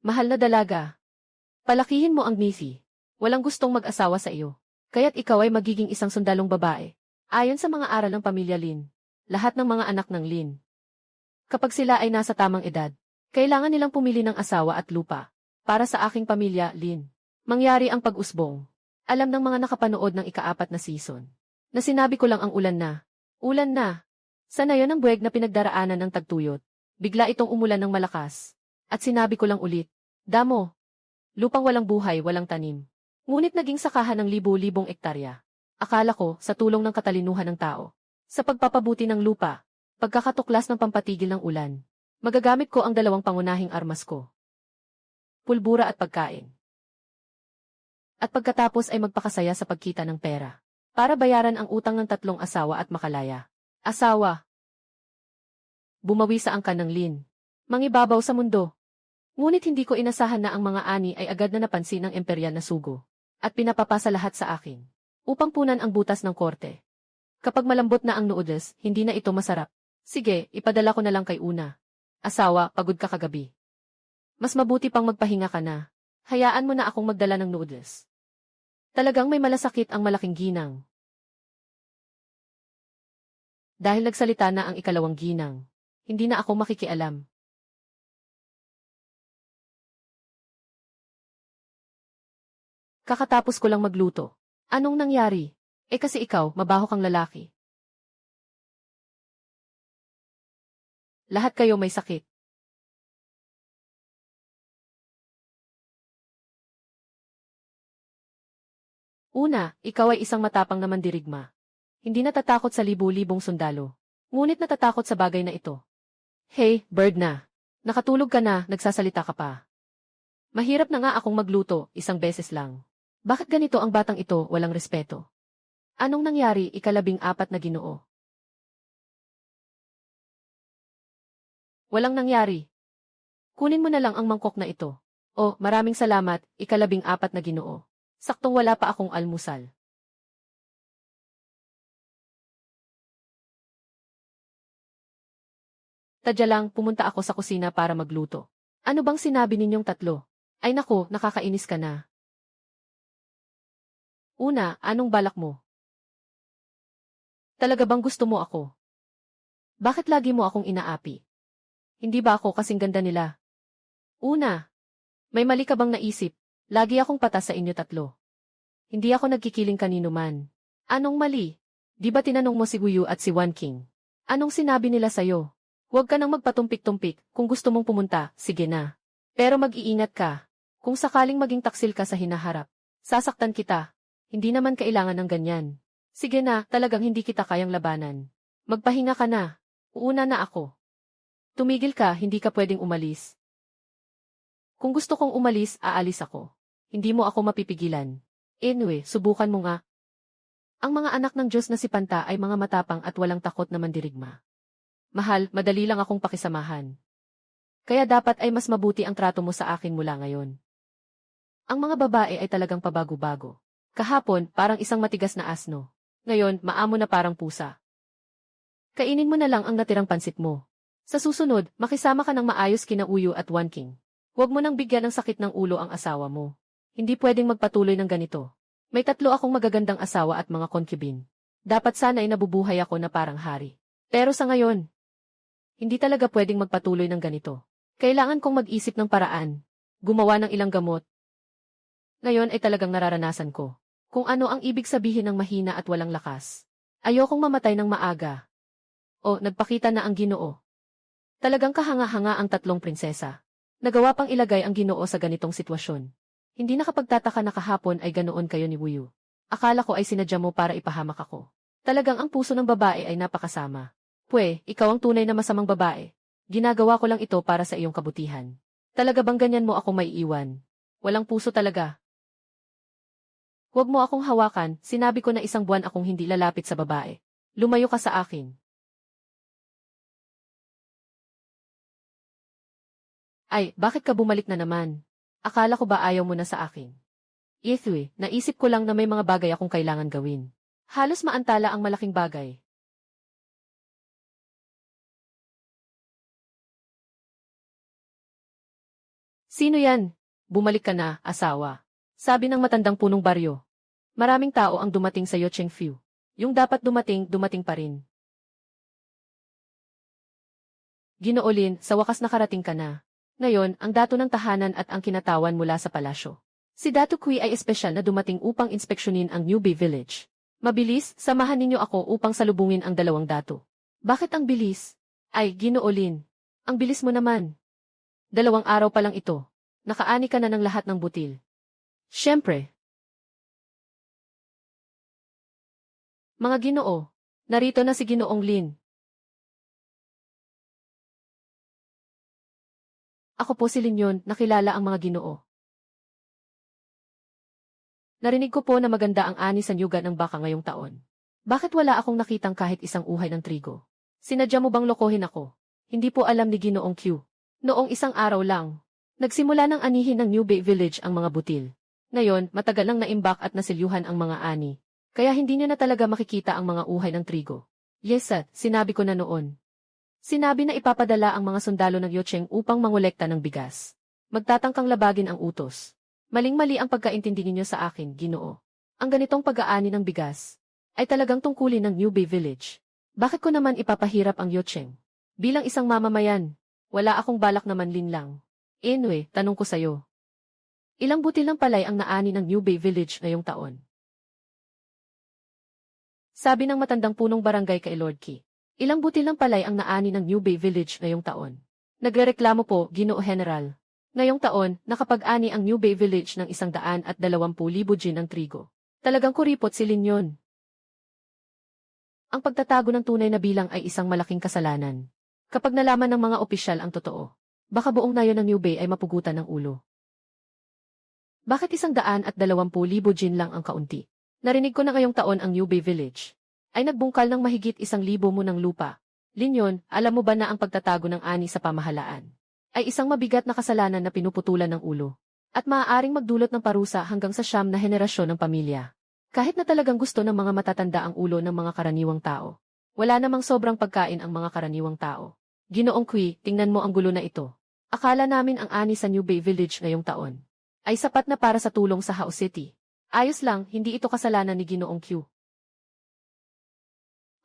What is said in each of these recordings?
Mahal na dalaga. Palakihin mo ang Miffy. Walang gustong mag-asawa sa iyo. Kaya't ikaw ay magiging isang sundalong babae. Ayon sa mga aral ng pamilya Lin. Lahat ng mga anak ng Lin. Kapag sila ay nasa tamang edad, kailangan nilang pumili ng asawa at lupa. Para sa aking pamilya, Lin. Mangyari ang pag-usbong. Alam ng mga nakapanood ng ika-4 na season. Na sinabi ko lang ang ulan na. Ulan na. Sana yon ang buweg na pinagdaraanan ng tagtuyot. Bigla itong umulan ng malakas. At sinabi ko lang ulit. Damo. Lupang walang buhay, walang tanim. Ngunit naging sakahan ng libu-libong ektarya. Akala ko, sa tulong ng katalinuhan ng tao. Sa pagpapabuti ng lupa, pagkakatuklas ng pampatigil ng ulan, magagamit ko ang 2 pangunahing armas ko. Pulbura at pagkain. At pagkatapos ay magpakasaya sa pagkita ng pera. Para bayaran ang utang ng 3 asawa at makalaya. Asawa. Bumawi sa angkan ng Lin. Mangibabaw sa mundo. Ngunit hindi ko inasahan na ang mga ani ay agad na napansin ng emperyal na sugo. At pinapapasa lahat sa akin. Upang punan ang butas ng korte. Kapag malambot na ang noodles, hindi na ito masarap. Sige, ipadala ko na lang kay Una. Asawa, pagod ka kagabi. Mas mabuti pang magpahinga ka na. Hayaan mo na akong magdala ng noodles. Talagang may malasakit ang malaking ginang. Dahil nagsalita na ang ikalawang ginang, hindi na ako makikialam. Kakatapos ko lang magluto. Anong nangyari? Kasi ikaw, mabaho kang lalaki. Lahat kayo may sakit. Una, ikaw ay isang matapang na mandirigma. Hindi natatakot sa libu-libong sundalo. Ngunit natatakot sa bagay na ito. Hey, bird na. Nakatulog ka na, nagsasalita ka pa. Mahirap na nga akong magluto, 1 beses lang. Bakit ganito ang batang ito, walang respeto? Anong nangyari, ika-14 na Ginoo? Walang nangyari. Kunin mo na lang ang mangkok na ito. Oh, maraming salamat, ika-14 na Ginoo. Saktong wala pa akong almusal. Tadya lang, pumunta ako sa kusina para magluto. Ano bang sinabi ninyong 3? Ay nako, nakakainis ka na. Una, anong balak mo? Talaga bang gusto mo ako? Bakit lagi mo akong inaapi? Hindi ba ako kasing ganda nila? Una, may mali ka bang naisip? Lagi akong patas sa inyo 3. Hindi ako nagkikiling kanino man. Anong mali? Di ba tinanong mo si Guyu at si Wan King? Anong sinabi nila sa'yo? Huwag ka nang magpatumpik-tumpik, kung gusto mong pumunta, sige na. Pero mag-iingat ka. Kung sakaling maging taksil ka sa hinaharap, sasaktan kita. Hindi naman kailangan ng ganyan. Sige na, talagang hindi kita kayang labanan. Magpahinga ka na. Uuna na ako. Tumigil ka, hindi ka pwedeng umalis. Kung gusto kong umalis, aalis ako. Hindi mo ako mapipigilan. Anyway, subukan mo nga. Ang mga anak ng Diyos na si Panta ay mga matapang at walang takot na mandirigma. Mahal, madali lang akong pakisamahan. Kaya dapat ay mas mabuti ang trato mo sa akin mula ngayon. Ang mga babae ay talagang pabago-bago. Kahapon, parang isang matigas na asno. Ngayon, maamo na parang pusa. Kainin mo na lang ang natirang pansit mo. Sa susunod, makisama ka ng maayos kina Uyo at Wan King. Huwag mo nang bigyan ng sakit ng ulo ang asawa mo. Hindi pwedeng magpatuloy ng ganito. May 3 akong magagandang asawa at mga concubine. Dapat sana ay nabubuhay ako na parang hari. Pero sa ngayon, hindi talaga pwedeng magpatuloy ng ganito. Kailangan kong mag-isip ng paraan. Gumawa ng ilang gamot. Ngayon ay talagang nararanasan ko. Kung ano ang ibig sabihin ng mahina at walang lakas. Ayokong mamatay ng maaga. O, nagpakita na ang Ginoo. Talagang kahanga-hanga ang 3 prinsesa. Nagawa pang ilagay ang Ginoo sa ganitong sitwasyon. Hindi nakapagtataka na kahapon ay ganoon kayo ni Wuyu. Akala ko ay sinadya mo para ipahamak ako. Talagang ang puso ng babae ay napakasama. Pwe, ikaw ang tunay na masamang babae. Ginagawa ko lang ito para sa iyong kabutihan. Talaga bang ganyan mo ako maiiwan? Walang puso talaga. Huwag mo akong hawakan, sinabi ko na 1 buwan akong hindi lalapit sa babae. Lumayo ka sa akin. Ay, bakit ka bumalik na naman? Akala ko ba ayaw mo na sa akin? Ithwe, naisip ko lang na may mga bagay akong kailangan gawin. Halos maantala ang malaking bagay. Sino yan? Bumalik ka na, asawa. Sabi ng matandang punong baryo. Maraming tao ang dumating sa Yochengfiu. Yung dapat dumating, dumating pa rin. Ginoo Lin, sa wakas nakarating ka na. Ngayon, ang dato ng tahanan at ang kinatawan mula sa palasyo. Si Dato Kui ay espesyal na dumating upang inspeksyonin ang New Bay Village. Mabilis, samahan ninyo ako upang salubungin ang dalawang dato. Bakit ang bilis? Ay, Ginoo Lin. Ang bilis mo naman. 2 araw pa lang ito. Nakaani ka na ng lahat ng butil. Siyempre. Mga Ginoo, narito na si Ginoong Lin. Ako po si Linyon, nakilala ang mga Ginoo. Narinig ko po na maganda ang ani sa nyugan ng baka ngayong taon. Bakit wala akong nakitang kahit isang uhay ng trigo? Sinadya mo bang lokohin ako? Hindi po alam ni Ginoong Q. Noong isang araw lang, nagsimula ng anihin ng New Bay Village ang mga butil. Ngayon, matagal nang naimbak at nasilyuhan ang mga ani. Kaya hindi niyo na talaga makikita ang mga uhay ng trigo. Yes, sir, sinabi ko na noon. Sinabi na ipapadala ang mga sundalo ng Yocheng upang mangolekta ng bigas. Magtatangkang labagin ang utos. Maling-mali ang pagkaintindi ninyo sa akin, Ginoo. Ang ganitong pag-aani ng bigas ay talagang tungkulin ng New Bay Village. Bakit ko naman ipapahirap ang Yocheng? Bilang isang mamamayan, wala akong balak na manlin lang. Anyway, tanong ko sa'yo. Ilang butil ng palay ang naani ng New Bay Village ngayong taon? Sabi ng matandang punong barangay kay Lord Ki. Ilang butil ng palay ang naani ng New Bay Village ngayong taon? Nagrereklamo po, Ginoo General. Ngayong taon, nakapag-ani ang New Bay Village ng 120,000 gin ng trigo. Talagang kuripot si Linyon. Ang pagtatago ng tunay na bilang ay isang malaking kasalanan. Kapag nalaman ng mga opisyal ang totoo, baka buong nayon ng New Bay ay mapugutan ng ulo. Bakit 120,000 gin lang ang kaunti? Narinig ko na ngayong taon ang New Bay Village ay nagbungkal ng mahigit 1,000 mo ng lupa. Linyon, alam mo ba na ang pagtatago ng ani sa pamahalaan ay isang mabigat na kasalanan na pinuputulan ng ulo at maaaring magdulot ng parusa hanggang sa 9 na henerasyon ng pamilya. Kahit na talagang gusto ng mga matatanda ang ulo ng mga karaniwang tao, wala namang sobrang pagkain ang mga karaniwang tao. Ginoong Kui, tingnan mo ang gulo na ito. Akala namin ang ani sa New Bay Village ngayong taon ay sapat na para sa tulong sa Hao City. Ayos lang, hindi ito kasalanan ni Ginoong Q.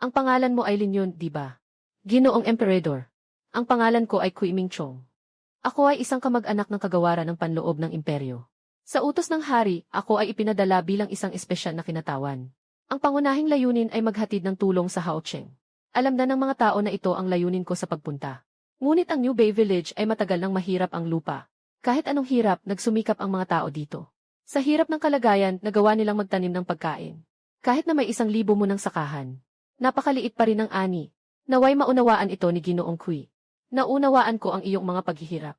Ang pangalan mo ay Linyon, di ba? Ginoong Emperador. Ang pangalan ko ay Kui Ming Chong. Ako ay isang kamag-anak ng kagawaran ng panloob ng imperyo. Sa utos ng hari, ako ay ipinadala bilang isang espesyal na kinatawan. Ang pangunahing layunin ay maghatid ng tulong sa Haocheng. Alam na ng mga tao na ito ang layunin ko sa pagpunta. Ngunit ang New Bay Village ay matagal nang mahirap ang lupa. Kahit anong hirap, nagsumikap ang mga tao dito. Sa hirap ng kalagayan, nagawa nilang magtanim ng pagkain. Kahit na may 1,000 mo ng sakahan. Napakaliit pa rin ng ani. Naway maunawaan ito ni Ginoong Kui. Naunawaan ko ang iyong mga paghihirap.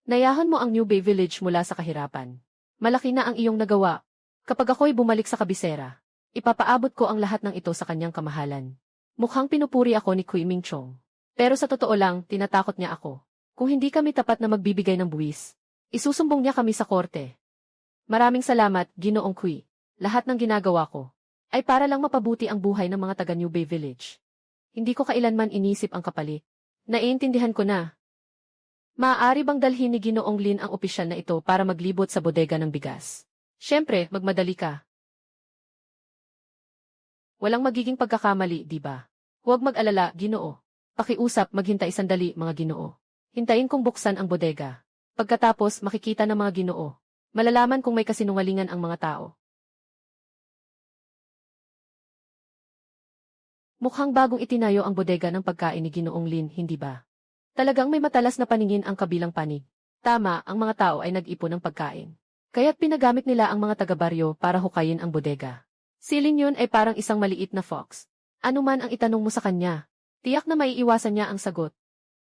Nayahan mo ang New Bay Village mula sa kahirapan. Malaki na ang iyong nagawa. Kapag ako'y bumalik sa kabisera, ipapaabot ko ang lahat ng ito sa kanyang kamahalan. Mukhang pinupuri ako ni Kui Ming Chong. Pero sa totoo lang, tinatakot niya ako. Kung hindi kami tapat na magbibigay ng buwis, isusumbong niya kami sa korte. Maraming salamat, Ginoong Kui. Lahat ng ginagawa ko ay para lang mapabuti ang buhay ng mga taga New Bay Village. Hindi ko kailanman inisip ang kapalit. Naiintindihan ko na. Maaari bang dalhin ni Ginoong Lin ang opisyal na ito para maglibot sa bodega ng bigas? Siyempre, magmadali ka. Walang magiging pagkakamali, di ba? Huwag mag-alala, Ginoo. Pakiusap, maghintay sandali, mga Ginoo. Hintayin kong buksan ang bodega. Pagkatapos, makikita ng mga Ginoo. Malalaman kung may kasinungalingan ang mga tao. Mukhang bagong itinayo ang bodega ng pagkain ni Ginoong Lin, hindi ba? Talagang may matalas na paningin ang kabilang panig. Tama, ang mga tao ay nag-ipon ng pagkain. Kaya't pinagamit nila ang mga taga-baryo para hukayin ang bodega. Si Lin yun ay parang isang maliit na fox. Ano man ang itanong mo sa kanya, tiyak na maiiwasan niya ang sagot.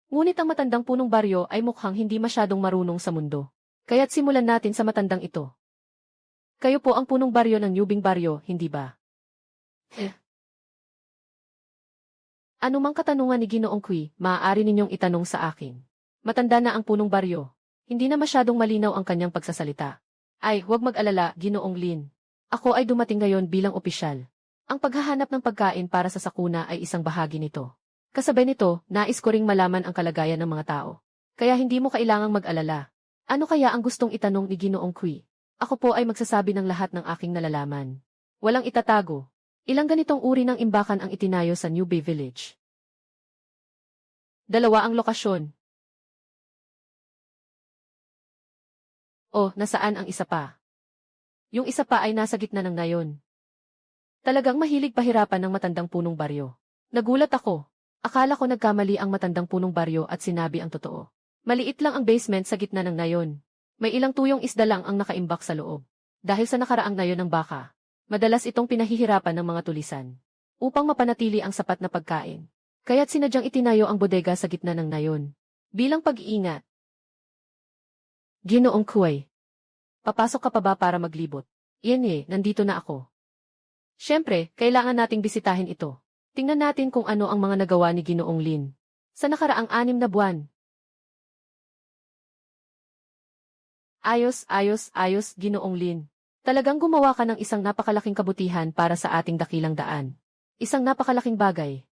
Ngunit ang matandang punong baryo ay mukhang hindi masyadong marunong sa mundo. Kaya't simulan natin sa matandang ito. Kayo po ang punong baryo ng Newbing Baryo, hindi ba? Ano mang katanungan ni Ginoong Kui, maaari ninyong itanong sa akin. Matanda na ang punong baryo. Hindi na masyadong malinaw ang kanyang pagsasalita. Ay, huwag mag-alala, Ginoong Lin. Ako ay dumating ngayon bilang opisyal. Ang paghahanap ng pagkain para sa sakuna ay isang bahagi nito. Kasabay nito, nais ko ring malaman ang kalagayan ng mga tao. Kaya hindi mo kailangang mag-alala. Ano kaya ang gustong itanong ni Ginoong Kui? Ako po ay magsasabi ng lahat ng aking nalalaman. Walang itatago. Ilang ganitong uri ng imbakan ang itinayo sa New Bay Village. 2 ang lokasyon. O, nasaan ang isa pa? Yung isa pa ay nasa gitna ng nayon. Talagang mahilig pahirapan ng matandang punong baryo. Nagulat ako. Akala ko nagkamali ang matandang punong baryo at sinabi ang totoo. Maliit lang ang basement sa gitna ng nayon. May ilang tuyong isda lang ang nakaimbak sa loob. Dahil sa nakaraang nayon ng baka, madalas itong pinahihirapan ng mga tulisan upang mapanatili ang sapat na pagkain. Kaya't sinadyang itinayo ang bodega sa gitna ng nayon. Bilang pag-iingat. Ginoong Kui. Papasok ka pa ba para maglibot? Iyan nandito na ako. Siyempre, kailangan nating bisitahin ito. Tingnan natin kung ano ang mga nagawa ni Ginoong Lin sa nakaraang 6 na buwan. Ayos, Ginoong Lin. Talagang gumawa ka ng isang napakalaking kabutihan para sa ating dakilang daan. Isang napakalaking bagay.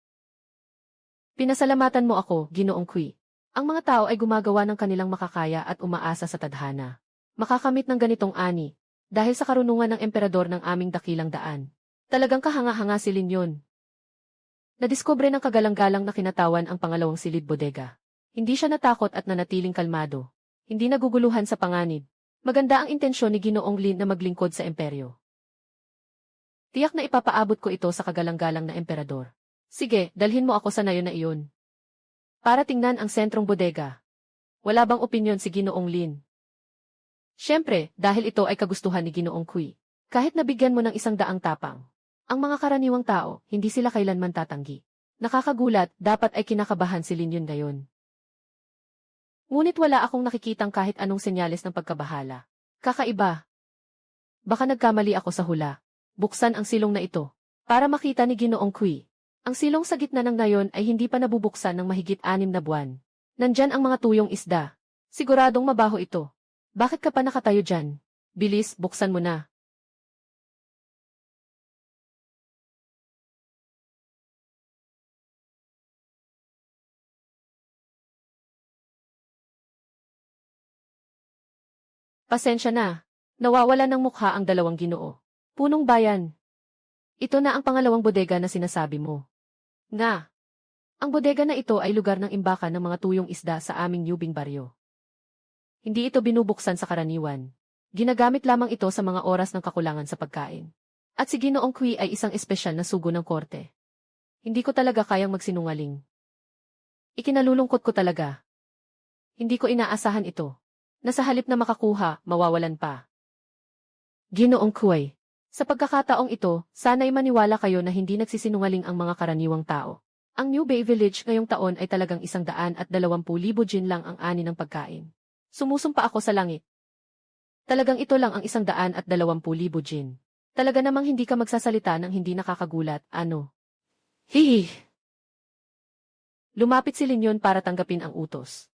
Pinasalamatan mo ako, Ginoong Kui. Ang mga tao ay gumagawa ng kanilang makakaya at umaasa sa tadhana. Makakamit ng ganitong ani, dahil sa karunungan ng emperador ng aming dakilang daan. Talagang kahanga-hanga si Lin yun. Nadiskubre ng kagalang-galang na kinatawan ang pangalawang silid bodega. Hindi siya natakot at nanatiling kalmado. Hindi naguguluhan sa panganib. Maganda ang intensyon ni Ginoong Lin na maglingkod sa imperyo. Tiyak na ipapaabot ko ito sa kagalang-galang na emperador. Sige, dalhin mo ako sa nayon na iyon. Para tingnan ang sentrong bodega. Wala bang opinyon si Ginoong Lin? Siyempre, dahil ito ay kagustuhan ni Ginoong Kui. Kahit nabigyan mo ng 100 tapang. Ang mga karaniwang tao, hindi sila kailanman tatanggi. Nakakagulat, dapat ay kinakabahan si Lin yun gayon. Ngunit wala akong nakikitang kahit anong senyales ng pagkabahala. Kakaiba. Baka nagkamali ako sa hula. Buksan ang silong na ito. Para makita ni Ginoong Kui. Ang silong sa gitna ng nayon ay hindi pa nabubuksan ng mahigit 6 na buwan. Nandyan ang mga tuyong isda. Siguradong mabaho ito. Bakit ka pa nakatayo dyan? Bilis, buksan mo na. Pasensya na. Nawawala ng mukha ang 2 Ginoo. Punong bayan. Ito na ang pangalawang bodega na sinasabi mo. Nga. Ang bodega na ito ay lugar ng imbakan ng mga tuyong isda sa aming Yubing Baryo. Hindi ito binubuksan sa karaniwan. Ginagamit lamang ito sa mga oras ng kakulangan sa pagkain. At si Ginoong Kui ay isang espesyal na sugo ng korte. Hindi ko talaga kayang magsinungaling. Ikinalulungkot ko talaga. Hindi ko inaasahan ito. Na sa halip na makakuha, mawawalan pa. Ginoong Kui. Sa pagkakataong ito, sana'y maniwala kayo na hindi nagsisinungaling ang mga karaniwang tao. Ang New Bay Village ngayong taon ay talagang 120,000 jin lang ang ani ng pagkain. Sumusumpa ako sa langit. Talagang ito lang ang 120,000 jin. Talaga namang hindi ka magsasalita ng hindi nakakagulat, ano? Hihi! Lumapit si Linyon para tanggapin ang utos.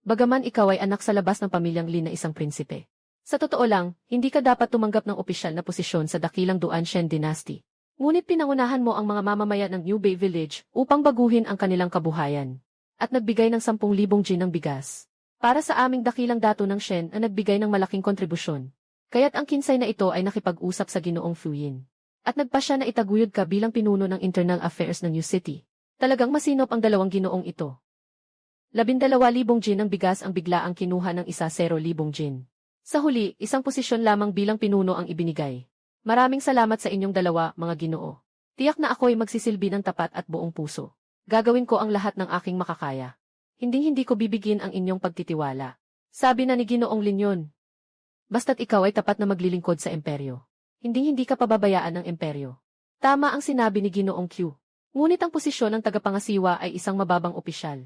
Bagaman ikaw ay anak sa labas ng pamilyang Lin na isang prinsipe. Sa totoo lang, hindi ka dapat tumanggap ng opisyal na posisyon sa dakilang Duanshen Dynasty. Ngunit pinangunahan mo ang mga mamamayan ng New Bay Village upang baguhin ang kanilang kabuhayan. At nagbigay ng 10,000 jin ng bigas. Para sa aming dakilang dato ng Shen na nagbigay ng malaking kontribusyon. Kaya't ang kinsay na ito ay nakipag-usap sa Ginoong Fuyin. At nagpa siya na itaguyod ka bilang pinuno ng internal affairs ng New City. Talagang masinop ang 2 ginoong ito. 12,000 jin ng bigas ang biglaang kinuha ng 10,000 jin. Sa huli, isang posisyon lamang bilang pinuno ang ibinigay. Maraming salamat sa inyong 2, mga Ginoo. Tiyak na ako'y magsisilbi ng tapat at buong puso. Gagawin ko ang lahat ng aking makakaya. Hinding-hindi ko bibigyan ang inyong pagtitiwala. Sabi na ni Ginoong Linyon. Basta't ikaw ay tapat na maglilingkod sa imperyo. Hinding-hindi ka pababayaan ng imperyo. Tama ang sinabi ni Ginoong Q. Ngunit ang posisyon ng tagapangasiwa ay isang mababang opisyal.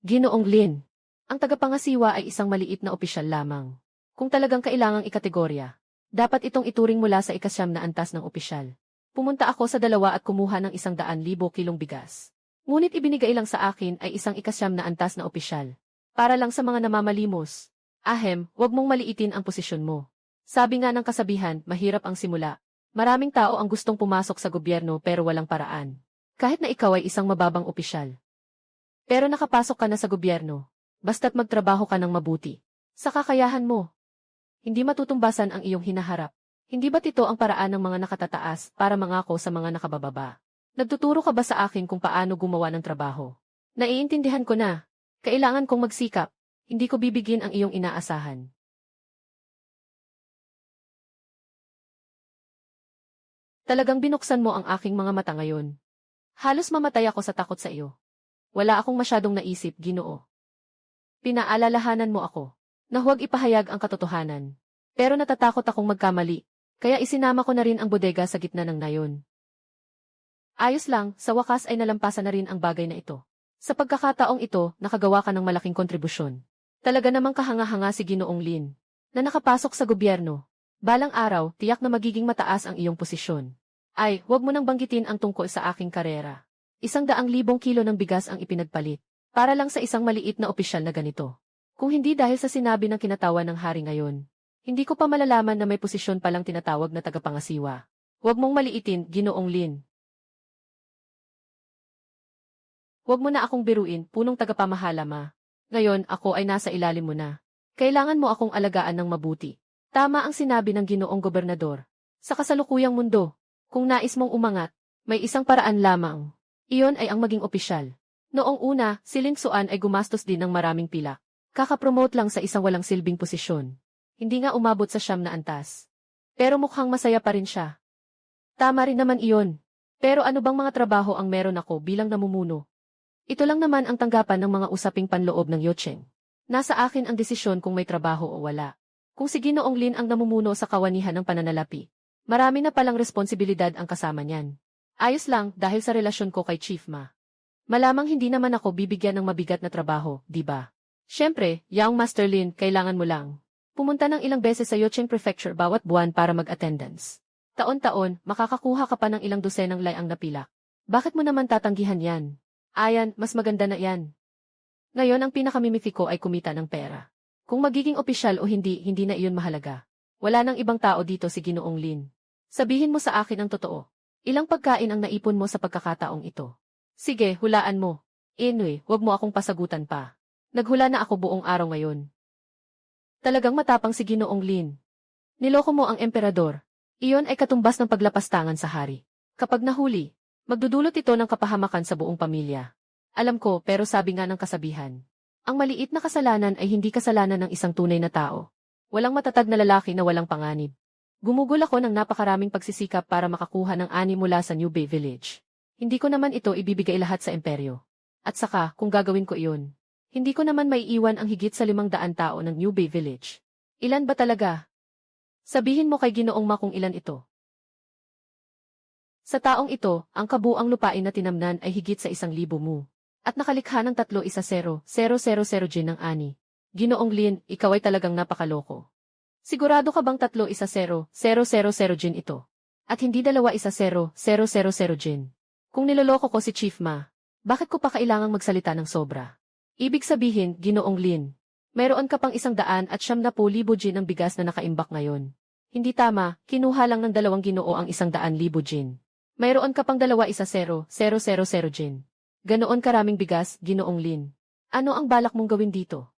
Ginoong Lin. Ang tagapangasiwa ay isang maliit na opisyal lamang. Kung talagang kailangang ikategorya, dapat itong ituring mula sa 9 na antas ng opisyal. Pumunta ako sa 2 at kumuha ng 100,000 kilong bigas. Ngunit ibinigay lang sa akin ay isang 9 na antas na opisyal. Para lang sa mga namamalimos. Ahem, wag mong maliitin ang posisyon mo. Sabi nga ng kasabihan, mahirap ang simula. Maraming tao ang gustong pumasok sa gobyerno pero walang paraan. Kahit na ikaw ay isang mababang opisyal. Pero nakapasok ka na sa gobyerno. Basta't magtrabaho ka ng mabuti. Sa kakayahan mo. Hindi matutumbasan ang iyong hinaharap. Hindi ba't ito ang paraan ng mga nakatataas para mangako sa mga nakabababa? Nagtuturo ka ba sa akin kung paano gumawa ng trabaho? Naiintindihan ko na. Kailangan kong magsikap. Hindi ko bibigyan ang iyong inaasahan. Talagang binuksan mo ang aking mga mata ngayon. Halos mamatay ako sa takot sa iyo. Wala akong masyadong naisip, Ginoo. Pinaalalahanan mo ako na huwag ipahayag ang katotohanan. Pero natatakot akong magkamali, kaya isinama ko na rin ang bodega sa gitna ng nayon. Ayos lang, sa wakas ay nalampasan na rin ang bagay na ito. Sa pagkakataong ito, nakagawa ka ng malaking kontribusyon. Talaga namang kahanga-hanga si Ginoong Lin, na nakapasok sa gobyerno. Balang araw, tiyak na magiging mataas ang iyong posisyon. Ay, huwag mo nang banggitin ang tungkol sa aking karera. 100,000 kilo ng bigas ang ipinagpalit, para lang sa isang maliit na opisyal na ganito. Kung hindi dahil sa sinabi ng kinatawan ng hari ngayon, hindi ko pa malalaman na may posisyon palang tinatawag na tagapangasiwa. Huwag mong maliitin, Ginoong Lin. Huwag mo na akong biruin, punong tagapamahala ma. Ngayon, ako ay nasa ilalim mo na. Kailangan mo akong alagaan ng mabuti. Tama ang sinabi ng Ginoong Gobernador. Sa kasalukuyang mundo, kung nais mong umangat, may isang paraan lamang. Iyon ay ang maging opisyal. Noong una, si Ling Xuan ay gumastos din ng maraming pilak. Kakapromote lang sa isang walang silbing posisyon. Hindi nga umabot sa 9 na antas. Pero mukhang masaya pa rin siya. Tama rin naman iyon. Pero ano bang mga trabaho ang meron ako bilang namumuno? Ito lang naman ang tanggapan ng mga usaping panloob ng Yocheng. Nasa akin ang desisyon kung may trabaho o wala. Kung si Ginoong Lin ang namumuno sa kawanihan ng pananalapi, marami na palang responsibilidad ang kasama niyan. Ayos lang dahil sa relasyon ko kay Chief Ma. Malamang hindi naman ako bibigyan ng mabigat na trabaho, di ba? Siyempre, yaong Master Lin, kailangan mo lang pumunta ng ilang beses sa Yocheng Prefecture bawat buwan para mag-attendance. Taon-taon, makakakuha ka pa ng ilang dosenang layang na pilak. Bakit mo naman tatanggihan yan? Ayan, mas maganda na yan. Ngayon ang pinakamimiti ko ay kumita ng pera. Kung magiging opisyal o hindi, hindi na iyon mahalaga. Wala nang ibang tao dito si Ginoong Lin. Sabihin mo sa akin ang totoo. Ilang pagkain ang naipon mo sa pagkakataong ito? Sige, hulaan mo. Anyway, huwag mo akong pasagutan pa. Naghula na ako buong araw ngayon. Talagang matapang si Ginoong Lin. Niloko mo ang emperador. Iyon ay katumbas ng paglapastangan sa hari. Kapag nahuli, magdudulot ito ng kapahamakan sa buong pamilya. Alam ko, pero sabi nga ng kasabihan, ang maliit na kasalanan ay hindi kasalanan ng isang tunay na tao. Walang matatag na lalaki na walang panganib. Gumugol ako ng napakaraming pagsisikap para makakuha ng ani mula sa New Bay Village. Hindi ko naman ito ibibigay lahat sa imperyo. At saka, kung gagawin ko iyon, hindi ko naman maiiwan ang higit sa 500 tao ng New Bay Village. Ilan ba talaga? Sabihin mo kay Ginoong Ma kung ilan ito. Sa taong ito, ang kabuang lupain na tinamnan ay higit sa 1,000 mu. At nakalikha ng 310,000 gin ng ani. Ginoong Lin, ikaw ay talagang napakaloko. Sigurado ka bang 310,000 gin ito? At hindi 210,000 gin? Kung niloloko ko si Chief Ma, bakit ko pa kailangang magsalita ng sobra? Ibig sabihin, Ginoong Lin, mayroon ka pang 170,000 gin ng bigas na nakaimbak ngayon. Hindi tama, kinuha lang ng 2 Ginoo ang 100,000 gin. Mayroon ka pang 210,000 gin. Ganoon karaming bigas, Ginoong Lin. Ano ang balak mong gawin dito?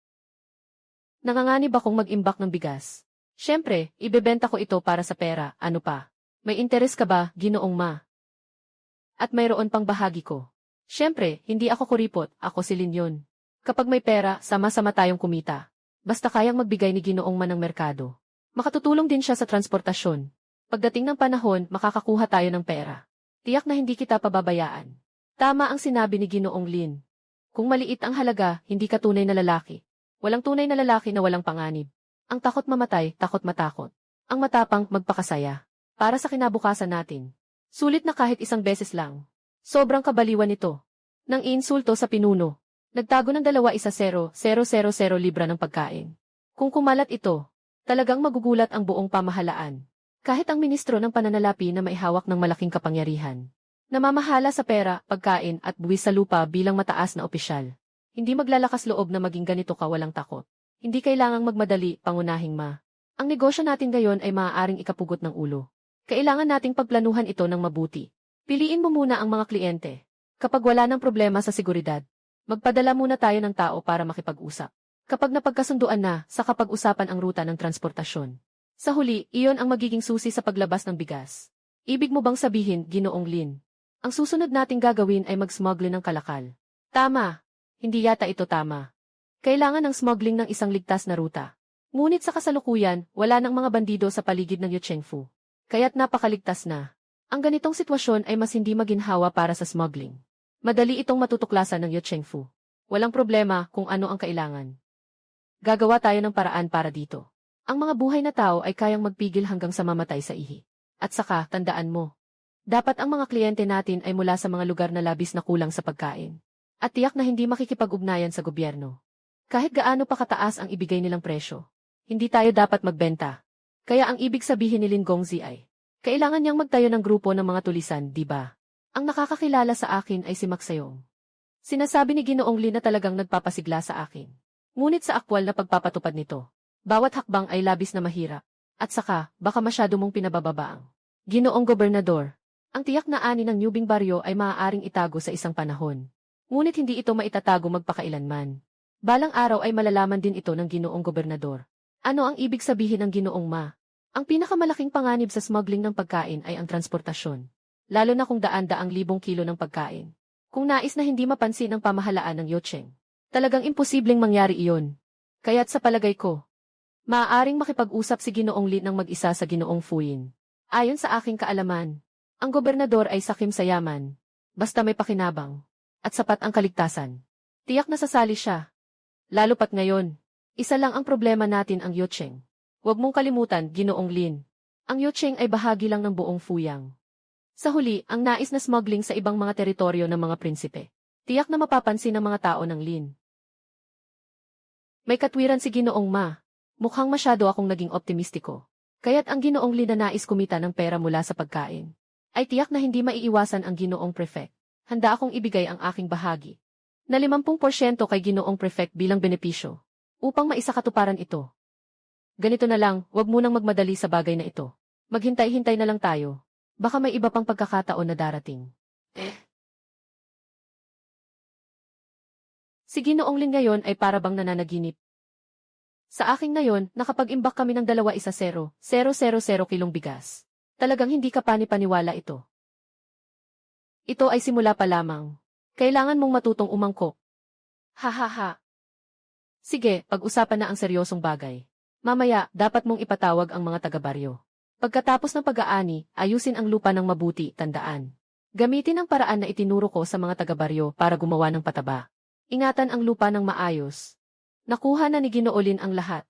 Nanganganib akong mag-imbak ng bigas. Siyempre, ibebenta ko ito para sa pera, ano pa? May interes ka ba, Ginoong Ma? At mayroon pang bahagi ko. Siyempre, hindi ako kuripot, ako si Lin yun. Kapag may pera, sama-sama tayong kumita. Basta kayang magbigay ni Ginoong Ma ng merkado. Makatutulong din siya sa transportasyon. Pagdating ng panahon, makakakuha tayo ng pera. Tiyak na hindi kita pababayaan. Tama ang sinabi ni Ginoong Lin. Kung maliit ang halaga, hindi ka tunay na lalaki. Walang tunay na lalaki na walang panganib. Ang takot mamatay, takot matakot. Ang matapang, magpakasaya. Para sa kinabukasan natin. Sulit na kahit 1 beses lang. Sobrang kabaliwan nito. Nang iinsulto sa pinuno. Nagtago ng 210,000 libra ng pagkain. Kung kumalat ito, talagang magugulat ang buong pamahalaan. Kahit ang ministro ng pananalapi na maihawak ng malaking kapangyarihan. Namamahala sa pera, pagkain at buwis sa lupa bilang mataas na opisyal. Hindi maglalakas loob na maging ganito ka walang takot. Hindi kailangang magmadali, pangunahing Ma. Ang negosyo natin ngayon ay maaaring ikapugot ng ulo. Kailangan nating pagplanuhan ito ng mabuti. Piliin mo muna ang mga kliyente. Kapag wala ng problema sa seguridad, Magpadala muna tayo ng tao para makipag-usap. Kapag napagkasunduan na, sa kapag-usapan ang ruta ng transportasyon. Sa huli, iyon ang magiging susi sa paglabas ng bigas. Ibig mo bang sabihin, Ginoong Lin? Ang susunod nating gagawin ay mag-smuggle ng kalakal. Tama. Hindi yata ito tama. Kailangan ng smuggling ng isang ligtas na ruta. Ngunit sa kasalukuyan, wala nang mga bandido sa paligid ng Yuchengfu. Kaya't napakaligtas na. Ang ganitong sitwasyon ay mas hindi maginhawa para sa smuggling. Madali itong matutuklasan ng Yuchengfu. Walang problema kung ano ang kailangan. Gagawa tayo ng paraan para dito. Ang mga buhay na tao ay kayang magpigil hanggang sa mamatay sa ihi. At saka, tandaan mo. Dapat ang mga kliyente natin ay mula sa mga lugar na labis na kulang sa pagkain. At tiyak na hindi makikipag-ugnayan sa gobyerno. Kahit gaano pa kataas ang ibigay nilang presyo. Hindi tayo dapat magbenta. Kaya ang ibig sabihin ni Lin Gongzi ay, kailangan niyang magtayo ng grupo ng mga tulisan, di ba? Ang nakakakilala sa akin ay si Maksayong. Sinasabi ni Ginoong Lin na talagang nagpapasigla sa akin. Ngunit sa aktwal na pagpapatupad nito, bawat hakbang ay labis na mahirap. At saka, baka masyado mong pinabababaang. Ginoong Gobernador, ang tiyak na ani ng Nubing Baryo ay maaaring itago sa isang panahon. Ngunit hindi ito maitatago magpakailanman. Balang araw ay malalaman din ito ng Ginoong Gobernador. Ano ang ibig sabihin ng Ginoong Ma? Ang pinakamalaking panganib sa smuggling ng pagkain ay ang transportasyon. Lalo na kung daan-daang libong kilo ng pagkain. Kung nais na hindi mapansin ang pamahalaan ng Yucheng, talagang imposibleng mangyari iyon. Kaya't sa palagay ko, maaaring makipag-usap si Ginoong Lin ng mag-isa sa Ginoong Fuyin. Ayon sa aking kaalaman, ang gobernador ay sakim sa yaman. Basta may pakinabang. At sapat ang kaligtasan. Tiyak na sasali siya. Lalo pat ngayon. Isa lang ang problema natin ang Yucheng. Huwag mong kalimutan, Ginoong Lin. Ang Yucheng ay bahagi lang ng buong Fuyang. Sa huli, ang nais na smuggling sa ibang mga teritoryo ng mga prinsipe. Tiyak na mapapansin ng mga tao ng Lin. May katwiran si Ginoong Ma. Mukhang masyado akong naging optimistiko. Kaya't ang Ginoong Lin na nais kumita ng pera mula sa pagkain, ay tiyak na hindi maiiwasan ang Ginoong Prefect. Handa akong ibigay ang aking bahagi na 50% kay Ginoong Prefect bilang benepisyo upang maisakatuparan ito. Ganito na lang, wag munang magmadali sa bagay na ito. Maghintay-hintay na lang tayo. Baka may iba pang pagkakataon na darating. Si Ginoong Lin ngayon ay para bang nananaginip. Sa aking ngayon, nakapag-imbak kami ng 2-0-0-0 kilong bigas. Talagang hindi ka panipaniwala ito. Ito ay simula pa lamang. Kailangan mong matutong umangkok. Ha ha ha. Sige, pag-usapan na ang seryosong bagay. Mamaya, dapat mong ipatawag ang mga taga-baryo. Pagkatapos ng pag-aani, ayusin ang lupa ng mabuti, tandaan. Gamitin ang paraan na itinuro ko sa mga taga-baryo para gumawa ng pataba. Ingatan ang lupa ng maayos. Nakuha na ni Ginoo Lin ang lahat.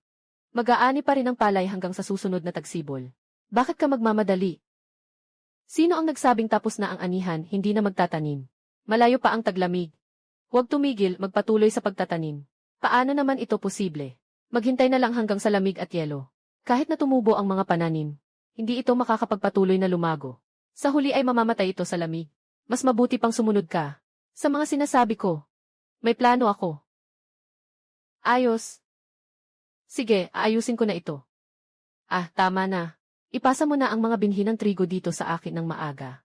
Mag-aani pa rin ang palay hanggang sa susunod na tagsibol. Bakit ka magmamadali? Sino ang nagsabing tapos na ang anihan, hindi na magtatanim? Malayo pa ang taglamig. Huwag tumigil, magpatuloy sa pagtatanim. Paano naman ito posible? Maghintay na lang hanggang sa lamig at yelo. Kahit na tumubo ang mga pananim, hindi ito makakapagpatuloy na lumago. Sa huli ay mamamatay ito sa lamig. Mas mabuti pang sumunod ka. Sa mga sinasabi ko, may plano ako. Ayos. Sige, aayusin ko na ito. Ah, tama na. Ipasa mo na ang mga binhi ng trigo dito sa akin ng maaga.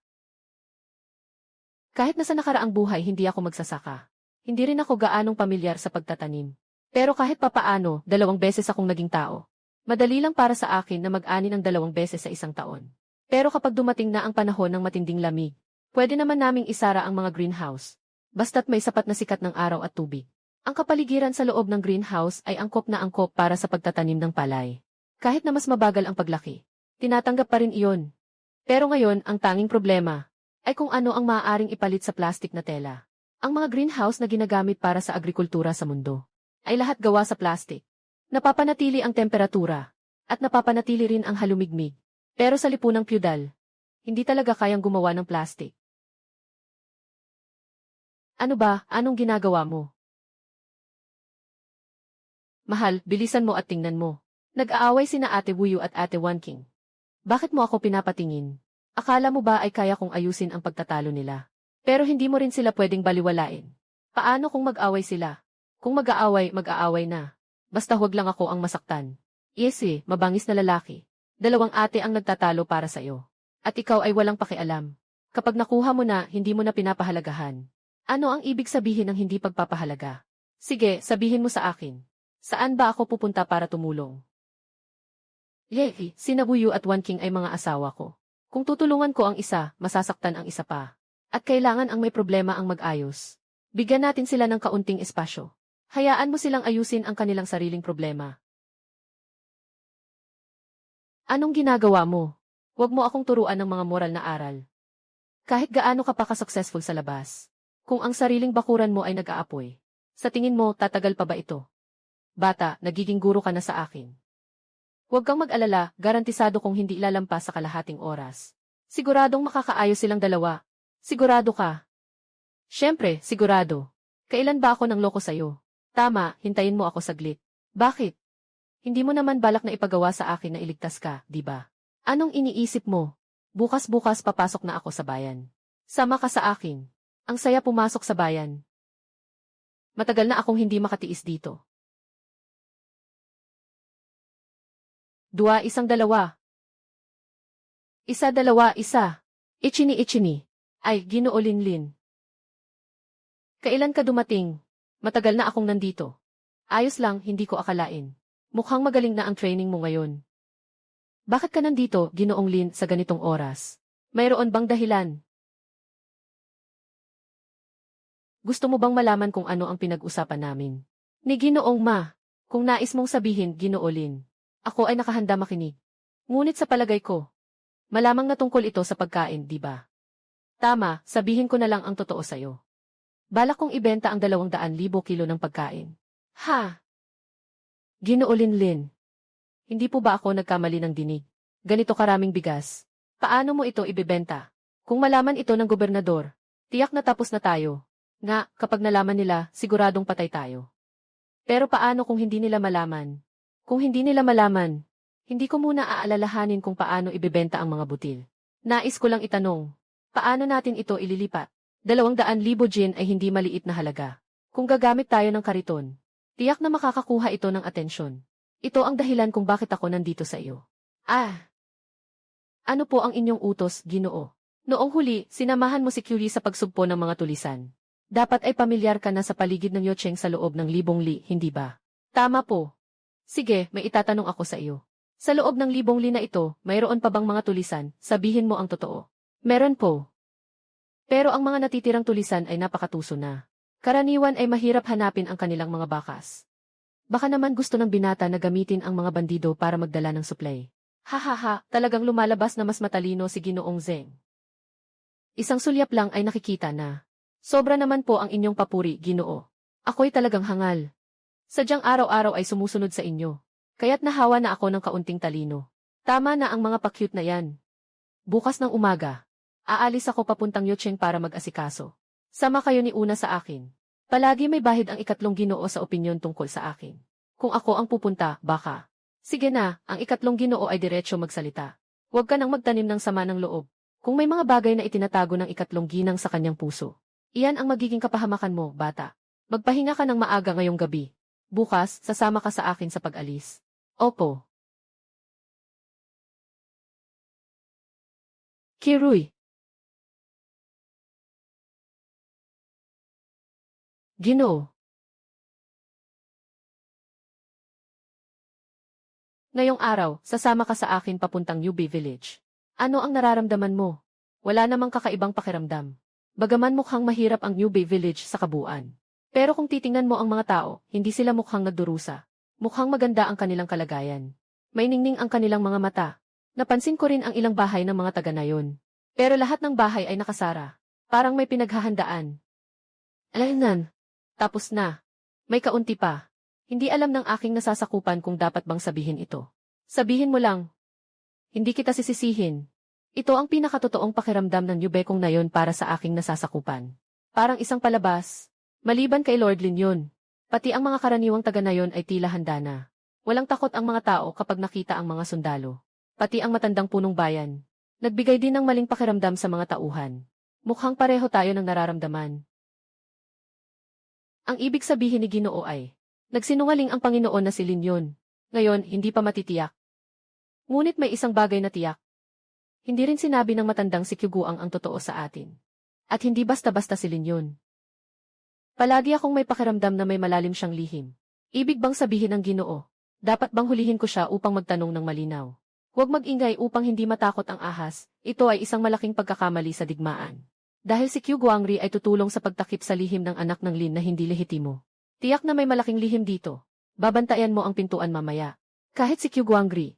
Kahit na sa nakaraang buhay hindi ako magsasaka. Hindi rin ako gaanong pamilyar sa pagtatanim. Pero kahit papaano, 2 beses akong naging tao. Madali lang para sa akin na mag-ani ng 2 beses sa isang taon. Pero kapag dumating na ang panahon ng matinding lamig, pwede naman naming isara ang mga greenhouse. Basta't may sapat na sikat ng araw at tubig. Ang kapaligiran sa loob ng greenhouse ay angkop na angkop para sa pagtatanim ng palay. Kahit na mas mabagal ang paglaki, tinatanggap pa rin iyon. Pero ngayon, ang tanging problema ay kung ano ang maaaring ipalit sa plastik na tela. Ang mga greenhouse na ginagamit para sa agrikultura sa mundo ay lahat gawa sa plastik. Napapanatili ang temperatura at napapanatili rin ang halumigmig. Pero sa lipunang pyudal, hindi talaga kayang gumawa ng plastik. Ano ba, anong ginagawa mo? Mahal, bilisan mo at tingnan mo. Nag-aaway sina Ate Wuyu at Ate Wanking. Bakit mo ako pinapatingin? Akala mo ba ay kaya kong ayusin ang pagtatalo nila? Pero hindi mo rin sila pwedeng baliwalain. Paano kung mag-away sila? Kung mag-aaway, mag-aaway na. Basta huwag lang ako ang masaktan. Yes mabangis na lalaki. 2 ate ang nagtatalo para sa iyo. At ikaw ay walang pakialam. Kapag nakuha mo na, hindi mo na pinapahalagahan. Ano ang ibig sabihin ng hindi pagpapahalaga? Sige, sabihin mo sa akin. Saan ba ako pupunta para tumulong? Yeh, sina Buyu at Wan King ay mga asawa ko. Kung tutulungan ko ang isa, masasaktan ang isa pa. At kailangan ang may problema ang mag-ayos. Bigyan natin sila ng kaunting espasyo. Hayaan mo silang ayusin ang kanilang sariling problema. Anong ginagawa mo? Huwag mo akong turuan ng mga moral na aral. Kahit gaano ka pa ka-successful sa labas. Kung ang sariling bakuran mo ay nag-aapoy, sa tingin mo tatagal pa ba ito? Bata, nagiging guro ka na sa akin. Huwag kang mag-alala, garantisado kong hindi ilalampas sa kalahating oras. Siguradong makakaayos silang dalawa. Sigurado ka? Siyempre, sigurado. Kailan ba ako nang loko sa'yo? Tama, hintayin mo ako saglit. Bakit? Hindi mo naman balak na ipagawa sa akin na iligtas ka, di ba? Anong iniisip mo? Bukas-bukas papasok na ako sa bayan. Sama ka sa akin. Ang saya pumasok sa bayan. Matagal na akong hindi makatiis dito. 2, 1, 2. 1, 2, 1. Ichini. Ay, Ginoo Linlin. Kailan ka dumating? Matagal na akong nandito. Ayos lang, hindi ko akalain. Mukhang magaling na ang training mo ngayon. Bakit ka nandito, Ginoong Lin, sa ganitong oras? Mayroon bang dahilan? Gusto mo bang malaman kung ano ang pinag-usapan namin? Ni Ginoong Ma, kung nais mong sabihin, Ginoo Lin, ako ay nakahanda makinig. Ngunit sa palagay ko, malamang na tungkol ito sa pagkain, di ba? Tama, sabihin ko na lang ang totoo sa'yo. Balak kong ibenta ang 200,000 kilo ng pagkain. Ha? Ginoo Linlin. Hindi po ba ako nagkamali ng dinig? Ganito karaming bigas. Paano mo ito ibebenta? Kung malaman ito ng gobernador, tiyak na tapos na tayo. Nga, kapag nalaman nila, siguradong patay tayo. Pero paano kung hindi nila malaman? Kung hindi nila malaman, hindi ko muna aalalahanin kung paano ibebenta ang mga butil. Nais ko lang itanong, paano natin ito ililipat? 200,000 yen ay hindi maliit na halaga. Kung gagamit tayo ng kariton, tiyak na makakakuha ito ng atensyon. Ito ang dahilan kung bakit ako nandito sa iyo. Ano po ang inyong utos, Ginoo? Noong huli, sinamahan mo si Curie sa pagsugpo ng mga tulisan. Dapat ay pamilyar ka na sa paligid ng Yocheng sa loob ng 1,000 li, hindi ba? Tama po. Sige, may itatanong ako sa iyo. Sa loob ng 1,000 li na ito, mayroon pa bang mga tulisan? Sabihin mo ang totoo. Meron po. Pero ang mga natitirang tulisan ay napakatuso na. Karaniwan ay mahirap hanapin ang kanilang mga bakas. Baka naman gusto ng binata na gamitin ang mga bandido para magdala ng supply. Hahaha, talagang lumalabas na mas matalino si Ginoong Zeng. Isang sulyap lang ay nakikita na. Sobra naman po ang inyong papuri, Ginoo. Ako'y talagang hangal. Sadyang araw-araw ay sumusunod sa inyo. Kaya't nahawa na ako ng kaunting talino. Tama na ang mga pa-cute na yan. Bukas ng umaga, aalis ako papuntang Yocheng para mag-asikaso. Sama kayo ni Una sa akin. Palagi may bahid ang 3 Ginoo sa opinyon tungkol sa akin. Kung ako ang pupunta, baka. Sige na, ang 3 Ginoo ay diretso magsalita. Huwag ka nang magtanim ng sama ng loob. Kung may mga bagay na itinatago ng 3 ginang sa kanyang puso, iyan ang magiging kapahamakan mo, bata. Magpahinga ka ng maaga ngayong gabi. Bukas, sasama ka sa akin sa pag-alis. Opo. Kirui. Ginoo. Ngayong araw, sasama ka sa akin papuntang UB Village. Ano ang nararamdaman mo? Wala namang kakaibang pakiramdam. Bagaman mukhang mahirap ang UB Village sa kabuuan. Pero kung titingnan mo ang mga tao, hindi sila mukhang nagdurusa. Mukhang maganda ang kanilang kalagayan. May ningning ang kanilang mga mata. Napansin ko rin ang ilang bahay ng mga taga nayon. Pero lahat ng bahay ay nakasara. Parang may pinaghahandaan. Alaynan. Tapos na. May kaunti pa. Hindi alam ng aking nasasakupan kung dapat bang sabihin ito. Sabihin mo lang. Hindi kita sisisihin. Ito ang pinakatotoong pakiramdam ng yubekong na yon para sa aking nasasakupan. Parang isang palabas. Maliban kay Lord Lin yun. Pati ang mga karaniwang taga na yon ay tila handa na. Walang takot ang mga tao kapag nakita ang mga sundalo. Pati ang matandang punong bayan. Nagbigay din ng maling pakiramdam sa mga tauhan. Mukhang pareho tayo ng nararamdaman. Ang ibig sabihin ni Ginoo ay, nagsinungaling ang Panginoon na si Lin yun. Ngayon, hindi pa matitiyak. Ngunit may isang bagay na tiyak. Hindi rin sinabi ng matandang si Kyuguang ang totoo sa atin. At hindi basta-basta si Lin yun. Palagi akong may pakiramdam na may malalim siyang lihim. Ibig bang sabihin ng Ginoo? Dapat bang hulihin ko siya upang magtanong ng malinaw? Huwag mag-ingay upang hindi matakot ang ahas, ito ay isang malaking pagkakamali sa digmaan. Dahil si Q Guangri ay tutulong sa pagtakip sa lihim ng anak ng Lin na hindi lehitimo. Tiyak na may malaking lihim dito. Babantayan mo ang pintuan mamaya. Kahit si Q Guangri,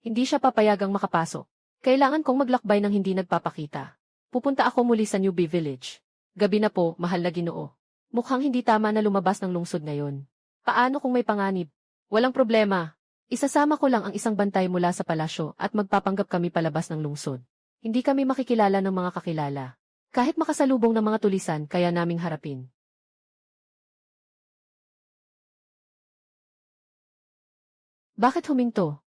hindi siya papayagang makapasok. Kailangan kong maglakbay ng hindi nagpapakita. Pupunta ako muli sa Newbie Village. Gabi na po, mahal na Ginoo. Mukhang hindi tama na lumabas ng lungsod ngayon. Paano kung may panganib? Walang problema. Isasama ko lang ang isang bantay mula sa palasyo at magpapanggap kami palabas ng lungsod. Hindi kami makikilala ng mga kakilala. Kahit makasalubong ng mga tulisan, kaya naming harapin. Bakit huminto?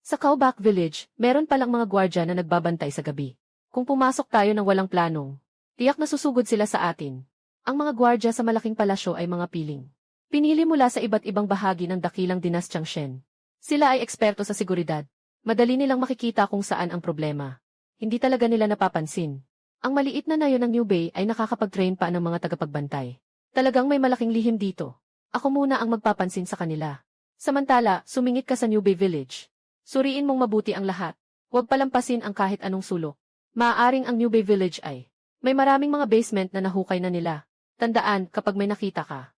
Sa Cowback Village, meron palang mga gwardya na nagbabantay sa gabi. Kung pumasok tayo ng walang planong, tiyak na susugod sila sa atin. Ang mga gwardya sa malaking palasyo ay mga piling. Pinili mula sa iba't ibang bahagi ng dakilang dinastyang Shen. Sila ay eksperto sa seguridad. Madali nilang makikita kung saan ang problema. Hindi talaga nila napapansin. Ang maliit na nayon ng New Bay ay nakakapag-train pa ng mga tagapagbantay. Talagang may malaking lihim dito. Ako muna ang magpapansin sa kanila. Samantala, sumingit ka sa New Bay Village. Suriin mong mabuti ang lahat. Huwag palampasin ang kahit anong sulok. Maaaring ang New Bay Village ay may maraming mga basement na nahukay na nila. Tandaan, kapag may nakita ka,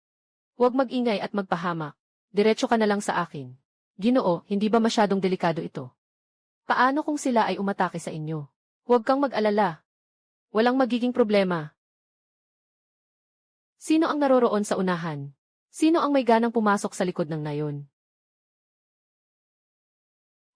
huwag mag-ingay at magpahamak. Diretso ka na lang sa akin. Ginoo, hindi ba masyadong delikado ito? Paano kung sila ay umatake sa inyo? Huwag kang mag-alala. Walang magiging problema. Sino ang naroroon sa unahan? Sino ang may ganang pumasok sa likod ng nayon?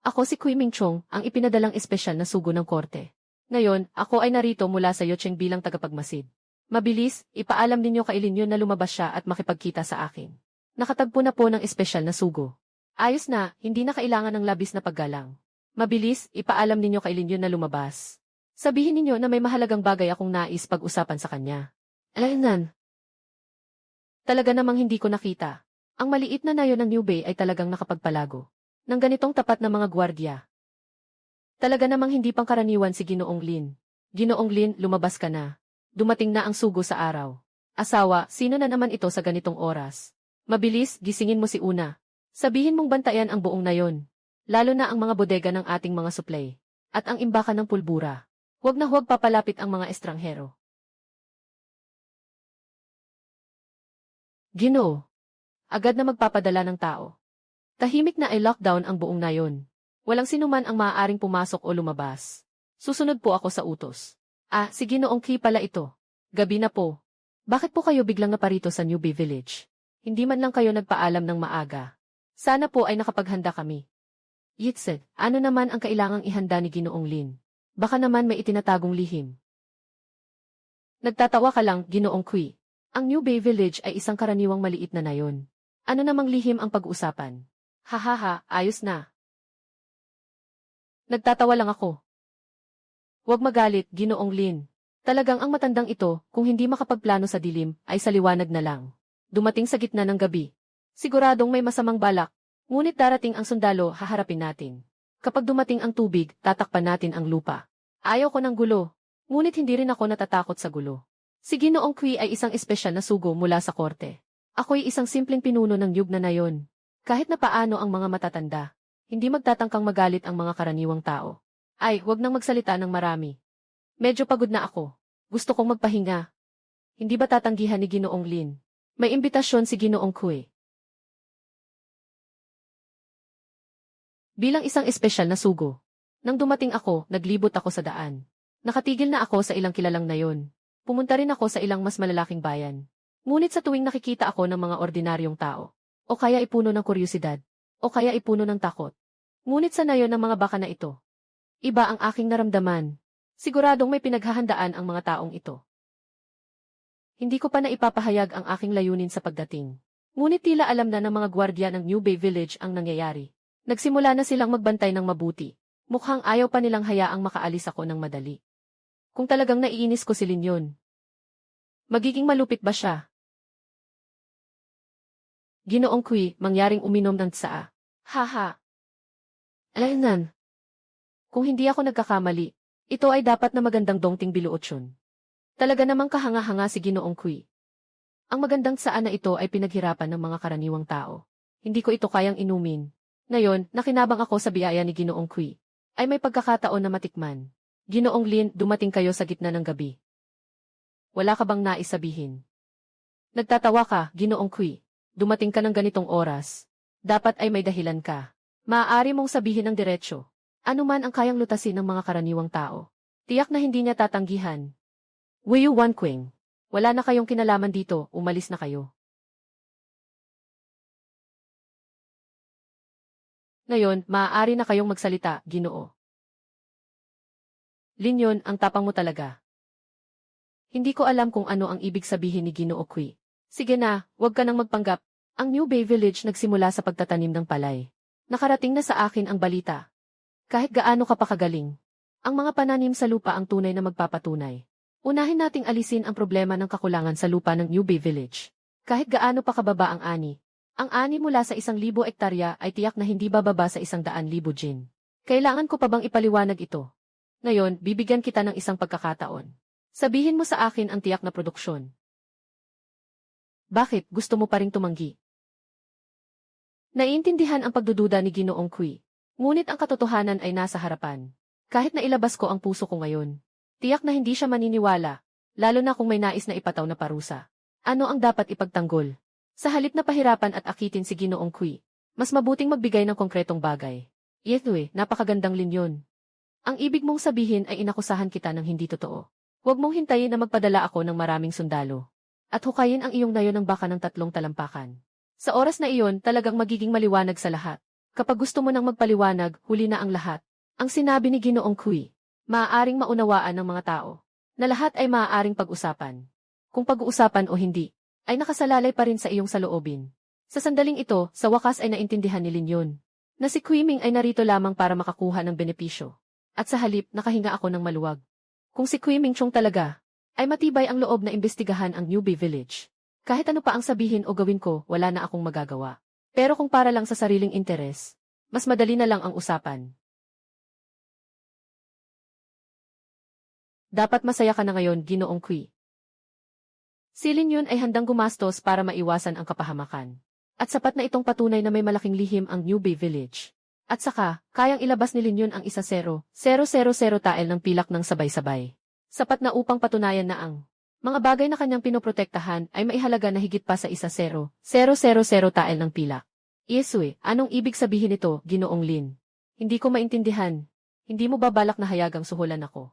Ako si Kui Mingchong, ang ipinadalang espesyal na sugo ng korte. Ngayon, ako ay narito mula sa Yocheng bilang tagapagmasid. Mabilis, ipaalam ninyo kay Lin Yun na lumabas siya at makipagkita sa akin. Nakatagpo na po ng espesyal na sugo. Ayos na, hindi na kailangan ng labis na paggalang. Mabilis, ipaalam ninyo kay Lin Yun na lumabas. Sabihin ninyo na may mahalagang bagay akong nais pag-usapan sa kanya. Alaynan. Talaga namang hindi ko nakita. Ang maliit na nayon ng New Bay ay talagang nakapagpalago. Ng ganitong tapat na mga gwardya. Talaga namang hindi pangkaraniwan si Ginoong Lin. Ginoong Lin, lumabas ka na. Dumating na ang sugo sa araw. Asawa, sino na naman ito sa ganitong oras? Mabilis, gisingin mo si Una. Sabihin mong bantayan ang buong nayon. Lalo na ang mga bodega ng ating mga supply. At ang imbakan ng pulbura. Huwag na huwag papalapit ang mga estranghero. Ginoo. Agad na magpapadala ng tao. Tahimik na ay lockdown ang buong nayon. Walang sinuman ang maaaring pumasok o lumabas. Susunod po ako sa utos. Si Ginoong Ki pala ito. Gabi na po. Bakit po kayo biglang naparito sa Newbie Village? Hindi man lang kayo nagpaalam ng maaga. Sana po ay nakapaghanda kami. Yitse, ano naman ang kailangang ihanda ni Ginoong Lin? Baka naman may itinatagong lihim. Nagtatawa ka lang, Ginoong Kui. Ang New Bay Village ay isang karaniwang maliit na nayon. Ano namang lihim ang pag-uusapan? Hahaha, ayos na. Nagtatawa lang ako. Huwag magalit, Ginoong Lin. Talagang ang matandang ito, kung hindi makapagplano sa dilim, ay sa liwanag na lang. Dumating sa gitna ng gabi. Siguradong may masamang balak. Ngunit darating ang sundalo, haharapin natin. Kapag dumating ang tubig, tatakpan natin ang lupa. Ayaw ko ng gulo. Ngunit hindi rin ako natatakot sa gulo. Si Ginoong Kui ay isang espesyal na sugo mula sa korte. Ako'y isang simpleng pinuno ng yugna na yon. Kahit na paano ang mga matatanda, hindi magtatangkang magalit ang mga karaniwang tao. Ay, huwag nang magsalita ng marami. Medyo pagod na ako. Gusto kong magpahinga. Hindi ba tatanggihan ni Ginoong Lin? May imbitasyon si Ginoong Kui. Bilang isang espesyal na sugo, nang dumating ako, naglibot ako sa daan. Nakatigil na ako sa ilang kilalang nayon. Pumunta rin ako sa ilang mas malalaking bayan. Ngunit sa tuwing nakikita ako ng mga ordinaryong tao, o kaya ipuno ng kuryusidad, o kaya ipuno ng takot. Ngunit sa nayon ng mga baka na ito, iba ang aking naramdaman. Siguradong may pinaghahandaan ang mga taong ito. Hindi ko pa na ipapahayag ang aking layunin sa pagdating. Ngunit tila alam na ng mga gwardya ng New Bay Village ang nangyayari. Nagsimula na silang magbantay ng mabuti. Mukhang ayaw pa nilang hayaang makaalis ako ng madali. Kung talagang naiinis ko si Lin Yun, magiging malupit ba siya? Ginoong Kui, mangyaring uminom ng tsaa. Haha. Alaynan. Kung hindi ako nagkakamali, ito ay dapat na magandang dongting biluot yun. Talaga namang kahanga-hanga si Ginoong Kui. Ang magandang saan na ito ay pinaghirapan ng mga karaniwang tao. Hindi ko ito kayang inumin. Ngayon, nakinabang ako sa biyaya ni Ginoong Kui. Ay may pagkakataon na matikman. Ginoong Lin, dumating kayo sa gitna ng gabi. Wala ka bang nais sabihin? Nagtatawa ka, Ginoong Kui. Dumating ka ng ganitong oras. Dapat ay may dahilan ka. Maaari mong sabihin ng diretsyo. Ano man ang kayang lutasin ng mga karaniwang tao. Tiyak na hindi niya tatanggihan. Wei Wanqing. Wala na kayong kinalaman dito, umalis na kayo. Ngayon, maaari na kayong magsalita, Ginoo. Linyon, ang tapang mo talaga. Hindi ko alam kung ano ang ibig sabihin ni Ginoo Kui. Sige na, huwag ka nang magpanggap. Ang New Bay Village nagsimula sa pagtatanim ng palay. Nakarating na sa akin ang balita. Kahit gaano ka pa kagaling. Ang mga pananim sa lupa ang tunay na magpapatunay. Unahin nating alisin ang problema ng kakulangan sa lupa ng New Bay Village. Kahit gaano pa kababa ang ani. Ang ani mula sa 1,000 ektarya ay tiyak na hindi bababa sa 100,000 jin. Kailangan ko pa bang ipaliwanag ito? Ngayon, bibigyan kita ng isang pagkakataon. Sabihin mo sa akin ang tiyak na produksyon. Bakit gusto mo pa ring tumanggi? Naiintindihan ang pagdududa ni Ginoong Kui. Ngunit ang katotohanan ay nasa harapan. Kahit na ilabas ko ang puso ko ngayon. Tiyak na hindi siya maniniwala, lalo na kung may nais na ipataw na parusa. Ano ang dapat ipagtanggol? Sa halip na pahirapan at akitin si Ginoong Kui, mas mabuting magbigay ng konkretong bagay. Yetwe, napakagandang linyon. Ang ibig mong sabihin ay inakusahan kita ng hindi totoo. Huwag mong hintayin na magpadala ako ng maraming sundalo. At hukayin ang iyong nayon ng baka ng 3 talampakan. Sa oras na iyon, talagang magiging maliwanag sa lahat. Kapag gusto mo nang magpaliwanag, huli na ang lahat. Ang sinabi ni Ginoong Kui, maaaring maunawaan ng mga tao, na lahat ay maaaring pag-usapan. Kung pag-uusapan o hindi, ay nakasalalay pa rin sa iyong saloobin. Sa sandaling ito, sa wakas ay naintindihan ni Linyon, na si Kui Ming ay narito lamang para makakuha ng benepisyo. At sa halip, nakahinga ako ng maluwag. Kung si Kui Ming Chong talaga, ay matibay ang loob na imbestigahan ang New Bay Village. Kahit ano pa ang sabihin o gawin ko, wala na akong magagawa. Pero kung para lang sa sariling interes, mas madali na lang ang usapan. Dapat masaya ka na ngayon, Ginoong Kui. Si Lin Yun ay handang gumastos para maiwasan ang kapahamakan. At sapat na itong patunay na may malaking lihim ang New Bay Village. At saka, kayang ilabas ni Lin Yun ang 1,000,000 tael ng pilak ng sabay-sabay. Sapat na upang patunayan na ang mga bagay na kanyang pinoprotektahan ay maihalaga na higit pa sa 1,000,000 tael ng pilak. Yesue, anong ibig sabihin nito, Ginoong Lin? Hindi ko maintindihan. Hindi mo ba balak na hayagang suhulan ako?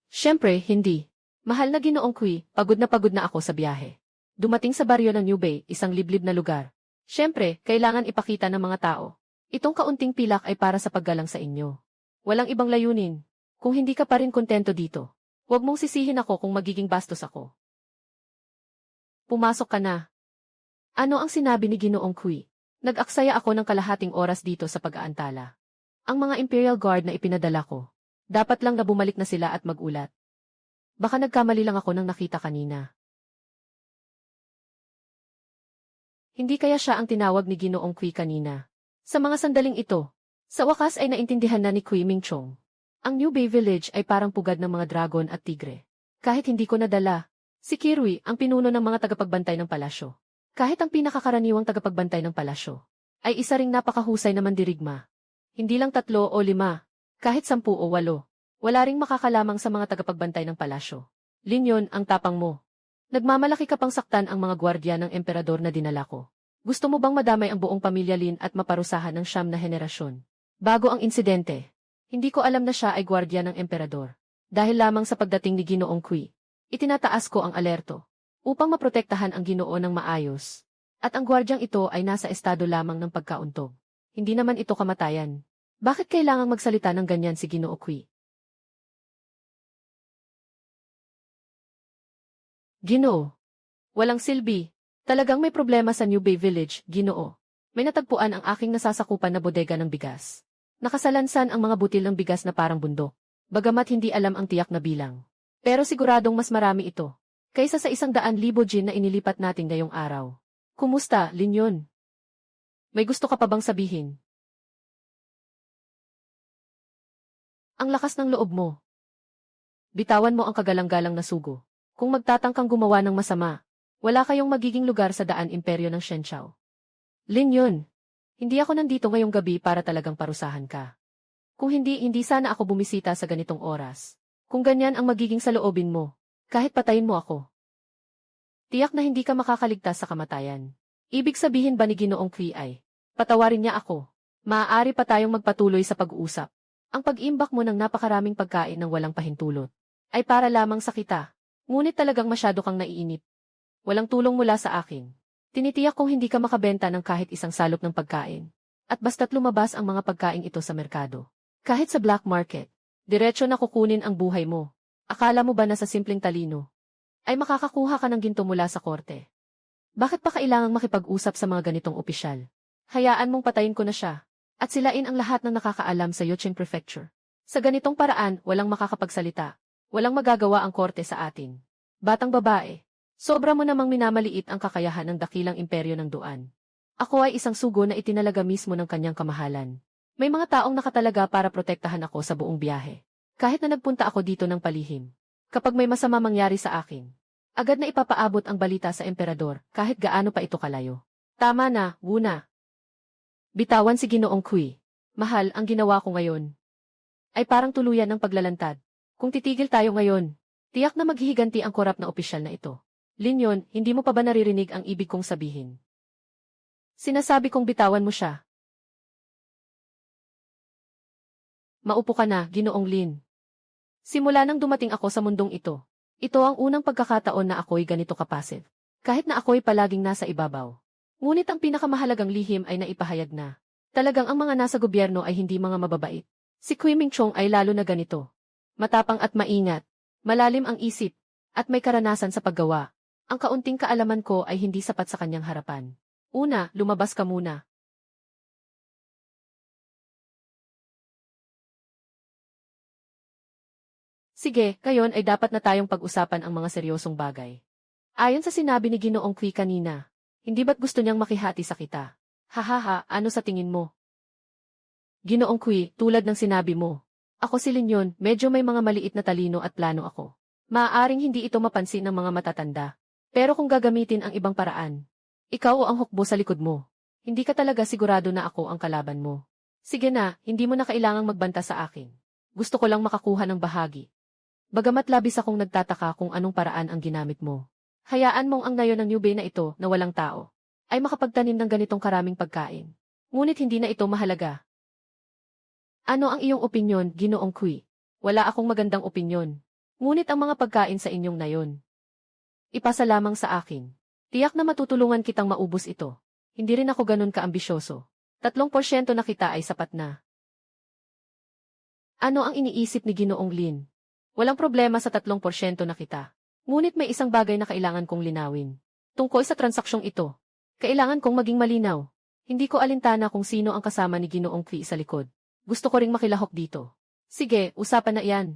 Siyempre, hindi. Mahal na Ginoong Kui, pagod na ako sa biyahe. Dumating sa baryo ng New Bay, isang liblib na lugar. Siyempre, kailangan ipakita ng mga tao. Itong kaunting pilak ay para sa paggalang sa inyo. Walang ibang layunin. Kung hindi ka pa rin kontento dito, huwag mong sisihin ako kung magiging bastos ako. Pumasok ka na. Ano ang sinabi ni Ginoong Kui? Nag-aksaya ako ng kalahating oras dito sa pag-aantala. Ang mga Imperial Guard na ipinadala ko, dapat lang na bumalik na sila at magulat. Baka nagkamali lang ako nang nakita kanina. Hindi kaya siya ang tinawag ni Ginoong Kui kanina. Sa mga sandaling ito, sa wakas ay naintindihan na ni Kui Ming Chong. Ang New Bay Village ay parang pugad ng mga dragon at tigre. Kahit hindi ko nadala, si Kirui ang pinuno ng mga tagapagbantay ng palasyo. Kahit ang pinakakaraniwang tagapagbantay ng palasyo, ay isa ring napakahusay na mandirigma. Hindi lang 3 o 5, kahit 10 o 8. Wala ring makakalamang sa mga tagapagbantay ng palasyo. Linyon, ang tapang mo. Nagmamalaki ka pang saktan ang mga gwardya ng emperador na dinala ko. Gusto mo bang madamay ang buong pamilya Lin at maparusahan ng 9 na henerasyon? Bago ang insidente, hindi ko alam na siya ay gwardya ng emperador. Dahil lamang sa pagdating ni Ginoong Kui, itinataas ko ang alerto upang maprotektahan ang Ginoo ng maayos. At ang gwardyang ito ay nasa estado lamang ng pagkauntog. Hindi naman ito kamatayan. Bakit kailangang magsalita ng ganyan si Ginoo Kui? Ginoo. Walang silbi. Talagang may problema sa New Bay Village, Ginoo. May natagpuan ang aking nasasakupan na bodega ng bigas. Nakasalansan ang mga butil ng bigas na parang bundok. Bagamat hindi alam ang tiyak na bilang. Pero siguradong mas marami ito. Kaysa sa 100,000 jin na inilipat natin ngayong araw. Kumusta, Linyon? May gusto ka pa bang sabihin? Ang lakas ng loob mo. Bitawan mo ang kagalang-galang na sugo. Kung magtatangkang gumawa ng masama, Wala kayong magiging lugar sa daan imperyo ng Shenchao. Lin Yun, hindi ako nandito ngayong gabi para talagang parusahan ka. Kung hindi sana ako bumisita sa ganitong oras. Kung ganyan ang magiging saloobin mo, kahit patayin mo ako. Tiyak na hindi ka makakaligtas sa kamatayan. Ibig sabihin ba ni Ginoong Kui ay, patawarin niya ako. Maaari pa tayong magpatuloy sa pag-uusap. Ang pag-imbak mo ng napakaraming pagkain ng walang pahintulot ay para lamang sa kita. Ngunit talagang masyado kang naiinip. Walang tulong mula sa akin. Tinitiyak kong hindi ka makabenta ng kahit isang salop ng pagkain. At basta't lumabas ang mga pagkain ito sa merkado. Kahit sa black market, diretso na kukunin ang buhay mo. Akala mo ba na sa simpleng talino ay makakakuha ka ng ginto mula sa korte? Bakit pa kailangang makipag-usap sa mga ganitong opisyal? Hayaan mong patayin ko na siya. At silain ang lahat ng nakakaalam sa Yucheng Prefecture. Sa ganitong paraan, walang makakapagsalita. Walang magagawa ang korte sa atin. Batang babae, sobra mo namang minamaliit ang kakayahan ng dakilang imperyo ng Duan. Ako ay isang sugo na itinalaga mismo ng kanyang kamahalan. May mga taong nakatalaga para protektahan ako sa buong biyahe. Kahit na nagpunta ako dito ng palihim. Kapag may masama mangyari sa akin, agad na ipapaabot ang balita sa emperador kahit gaano pa ito kalayo. Tama na, Wuna. Bitawan si Ginoong Kui. Mahal, ang ginawa ko ngayon ay parang tuluyan ng paglalantad. Kung titigil tayo ngayon, tiyak na maghihiganti ang korap na opisyal na ito. Lin Yun, hindi mo pa ba naririnig ang ibig kong sabihin? Sinasabi kong bitawan mo siya. Maupo ka na, Ginoong Lin. Simula nang dumating ako sa mundong ito, ito ang unang pagkakataon na ako'y ganito kapasif. Kahit na ako'y palaging nasa ibabaw. Ngunit ang pinakamahalagang lihim ay naipahayag na. Talagang ang mga nasa gobyerno ay hindi mga mababait. Si Kui Mingchong ay lalo na ganito. Matapang at maingat, malalim ang isip, at may karanasan sa paggawa. Ang kaunting kaalaman ko ay hindi sapat sa kanyang harapan. Una, lumabas ka muna. Sige, ngayon ay dapat na tayong pag-usapan ang mga seryosong bagay. Ayon sa sinabi ni Ginoong Kui kanina, hindi ba't gusto niyang makihati sa kita? Hahaha, ano sa tingin mo? Ginoong Kui, tulad ng sinabi mo. Ako si Lin Yun, medyo may mga maliit na talino at plano ako. Maaaring hindi ito mapansin ng mga matatanda. Pero kung gagamitin ang ibang paraan, ikaw o ang hukbo sa likod mo. Hindi ka talaga sigurado na ako ang kalaban mo. Sige na, hindi mo na kailangang magbanta sa akin. Gusto ko lang makakuha ng bahagi. Bagamat labis akong nagtataka kung anong paraan ang ginamit mo. Hayaan mong ang nayon ng Yubei na ito na walang tao ay makapagtanim ng ganitong karaming pagkain. Ngunit hindi na ito mahalaga. Ano ang iyong opinyon, Ginoong Kui? Wala akong magandang opinyon. Ngunit ang mga pagkain sa inyong nayon. Ipasa lamang sa akin. Tiyak na matutulungan kitang maubos ito. Hindi rin ako ganun kaambisyoso. 3% na kita ay sapat na. Ano ang iniisip ni Ginoong Lin? Walang problema sa 3% na kita. Ngunit may isang bagay na kailangan kong linawin. Tungkol sa transaksyong ito, kailangan kong maging malinaw. Hindi ko alintana kung sino ang kasama ni Ginoong Kui sa likod. Gusto ko ring makilahok dito. Sige, usapan na iyan.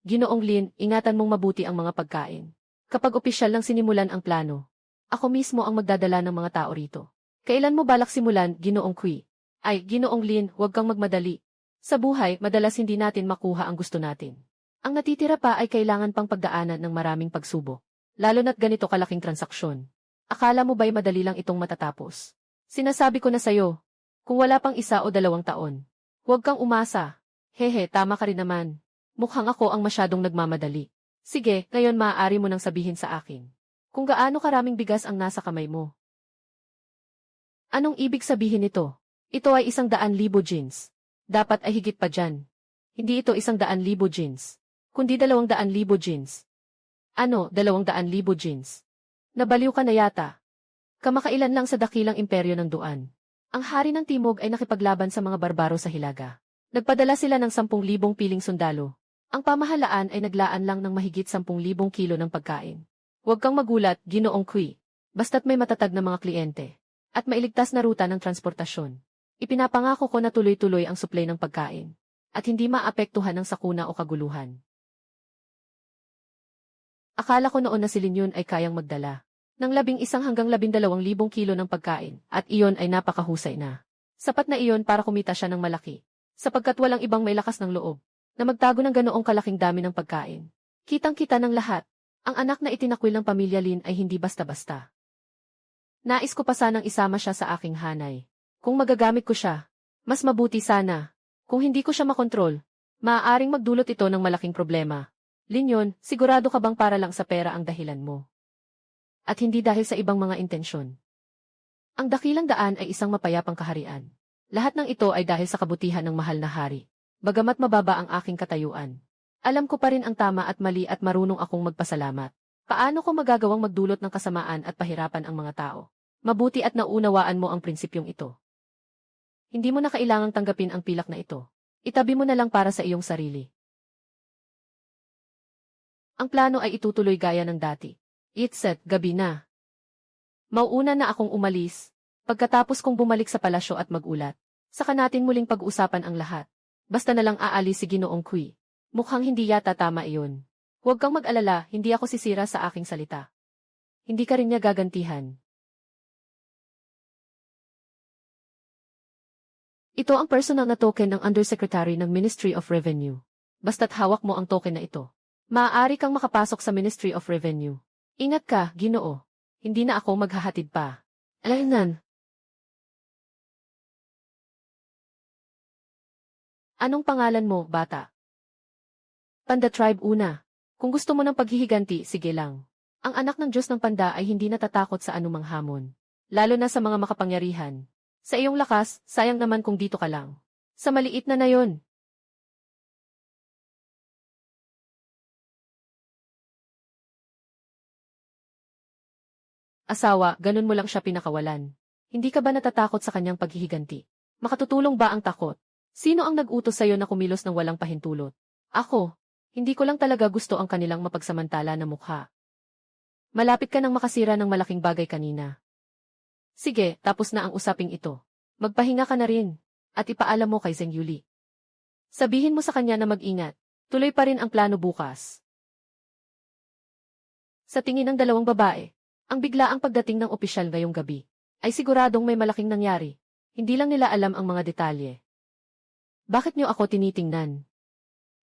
Ginoong Lin, ingatan mong mabuti ang mga pagkain. Kapag opisyal lang sinimulan ang plano, ako mismo ang magdadala ng mga tao rito. Kailan mo balak simulan, Ginoong Kui? Ay, Ginoong Lin, huwag kang magmadali. Sa buhay, madalas hindi natin makuha ang gusto natin. Ang natitira pa ay kailangan pang pagdaanan ng maraming pagsubok. Lalo na't ganito kalaking transaksyon. Akala mo ba'y madali lang itong matatapos? Sinasabi ko na sa'yo, kung wala pang 1 o 2 taon, huwag kang umasa. Hehe, tama ka rin naman. Mukhang ako ang masyadong nagmamadali. Sige, ngayon maaari mo nang sabihin sa akin kung gaano karaming bigas ang nasa kamay mo. Anong ibig sabihin nito? Ito ay 100,000 jeans. Dapat ay higit pa dyan. Hindi ito 100,000 jeans, kundi 200,000 jeans. Ano, 200,000 jeans? Nabaliw ka na yata. Kamakailan lang sa dakilang imperyo ng Duan. Ang hari ng Timog ay nakipaglaban sa mga barbaro sa Hilaga. Nagpadala sila ng 10,000 piling sundalo. Ang pamahalaan ay naglaan lang ng mahigit 10,000 kilo ng pagkain. Huwag kang magulat, Ginoong Kui. Basta't may matatag na mga kliyente. At mailigtas na ruta ng transportasyon. Ipinapangako ko na tuloy-tuloy ang supply ng pagkain. At hindi maapektuhan ng sakuna o kaguluhan. Akala ko noon na si Lin Yun ay kayang magdala ng 11 hanggang 12,000 kilo ng pagkain at iyon ay napakahusay na. Sapat na iyon para kumita siya ng malaki. Sapagkat walang ibang may lakas ng loob na magtago ng ganoong kalaking dami ng pagkain. Kitang-kita ng lahat. Ang anak na itinakwil ng pamilya Lin ay hindi basta-basta. Nais ko pa sanang isama siya sa aking hanay. Kung magagamit ko siya, mas mabuti sana. Kung hindi ko siya makontrol, maaaring magdulot ito ng malaking problema. Linyon, sigurado ka bang para lang sa pera ang dahilan mo? At hindi dahil sa ibang mga intensyon. Ang dakilang daan ay isang mapayapang kaharian. Lahat ng ito ay dahil sa kabutihan ng mahal na hari. Bagamat mababa ang aking katayuan, alam ko pa rin ang tama at mali at marunong akong magpasalamat. Paano ko magagawang magdulot ng kasamaan at pahirapan ang mga tao? Mabuti at naunawaan mo ang prinsipyong ito. Hindi mo na kailangang tanggapin ang pilak na ito. Itabi mo na lang para sa iyong sarili. Ang plano ay itutuloy gaya ng dati. It's set, gabi na. Mauuna na akong umalis. Pagkatapos kong bumalik sa palasyo at magulat, saka natin muling pag-usapan ang lahat. Basta na lang aalis si Ginoong Kui. Mukhang hindi yata tama iyon. Huwag kang mag-alala, hindi ako sisira sa aking salita. Hindi ka rin niya gagantihan. Ito ang personal na token ng Undersecretary ng Ministry of Revenue. Basta't hawak mo ang token na ito, maaari kang makapasok sa Ministry of Revenue. Ingat ka, Ginoo. Hindi na ako maghahatid pa. Alaynan. Anong pangalan mo, bata? Panda Tribe una. Kung gusto mo ng paghihiganti, sige lang. Ang anak ng Diyos ng Panda ay hindi natatakot sa anumang hamon. Lalo na sa mga makapangyarihan. Sa iyong lakas, sayang naman kung dito ka lang. Sa maliit na yon. Asawa, ganun mo lang siya pinakawalan. Hindi ka ba natatakot sa kanyang paghihiganti? Makatutulong ba ang takot? Sino ang nag-utos sa'yo na kumilos ng walang pahintulot? Ako. Hindi ko lang talaga gusto ang kanilang mapagsamantala na mukha. Malapit ka nang makasira ng malaking bagay kanina. Sige, tapos na ang usaping ito. Magpahinga ka na rin. At ipaalam mo kay Zheng Yuli. Sabihin mo sa kanya na mag-ingat. Tuloy pa rin ang plano bukas. Sa tingin ng dalawang babae, ang biglaang pagdating ng opisyal ngayong gabi, ay siguradong may malaking nangyari. Hindi lang nila alam ang mga detalye. Bakit niyo ako tinitingnan?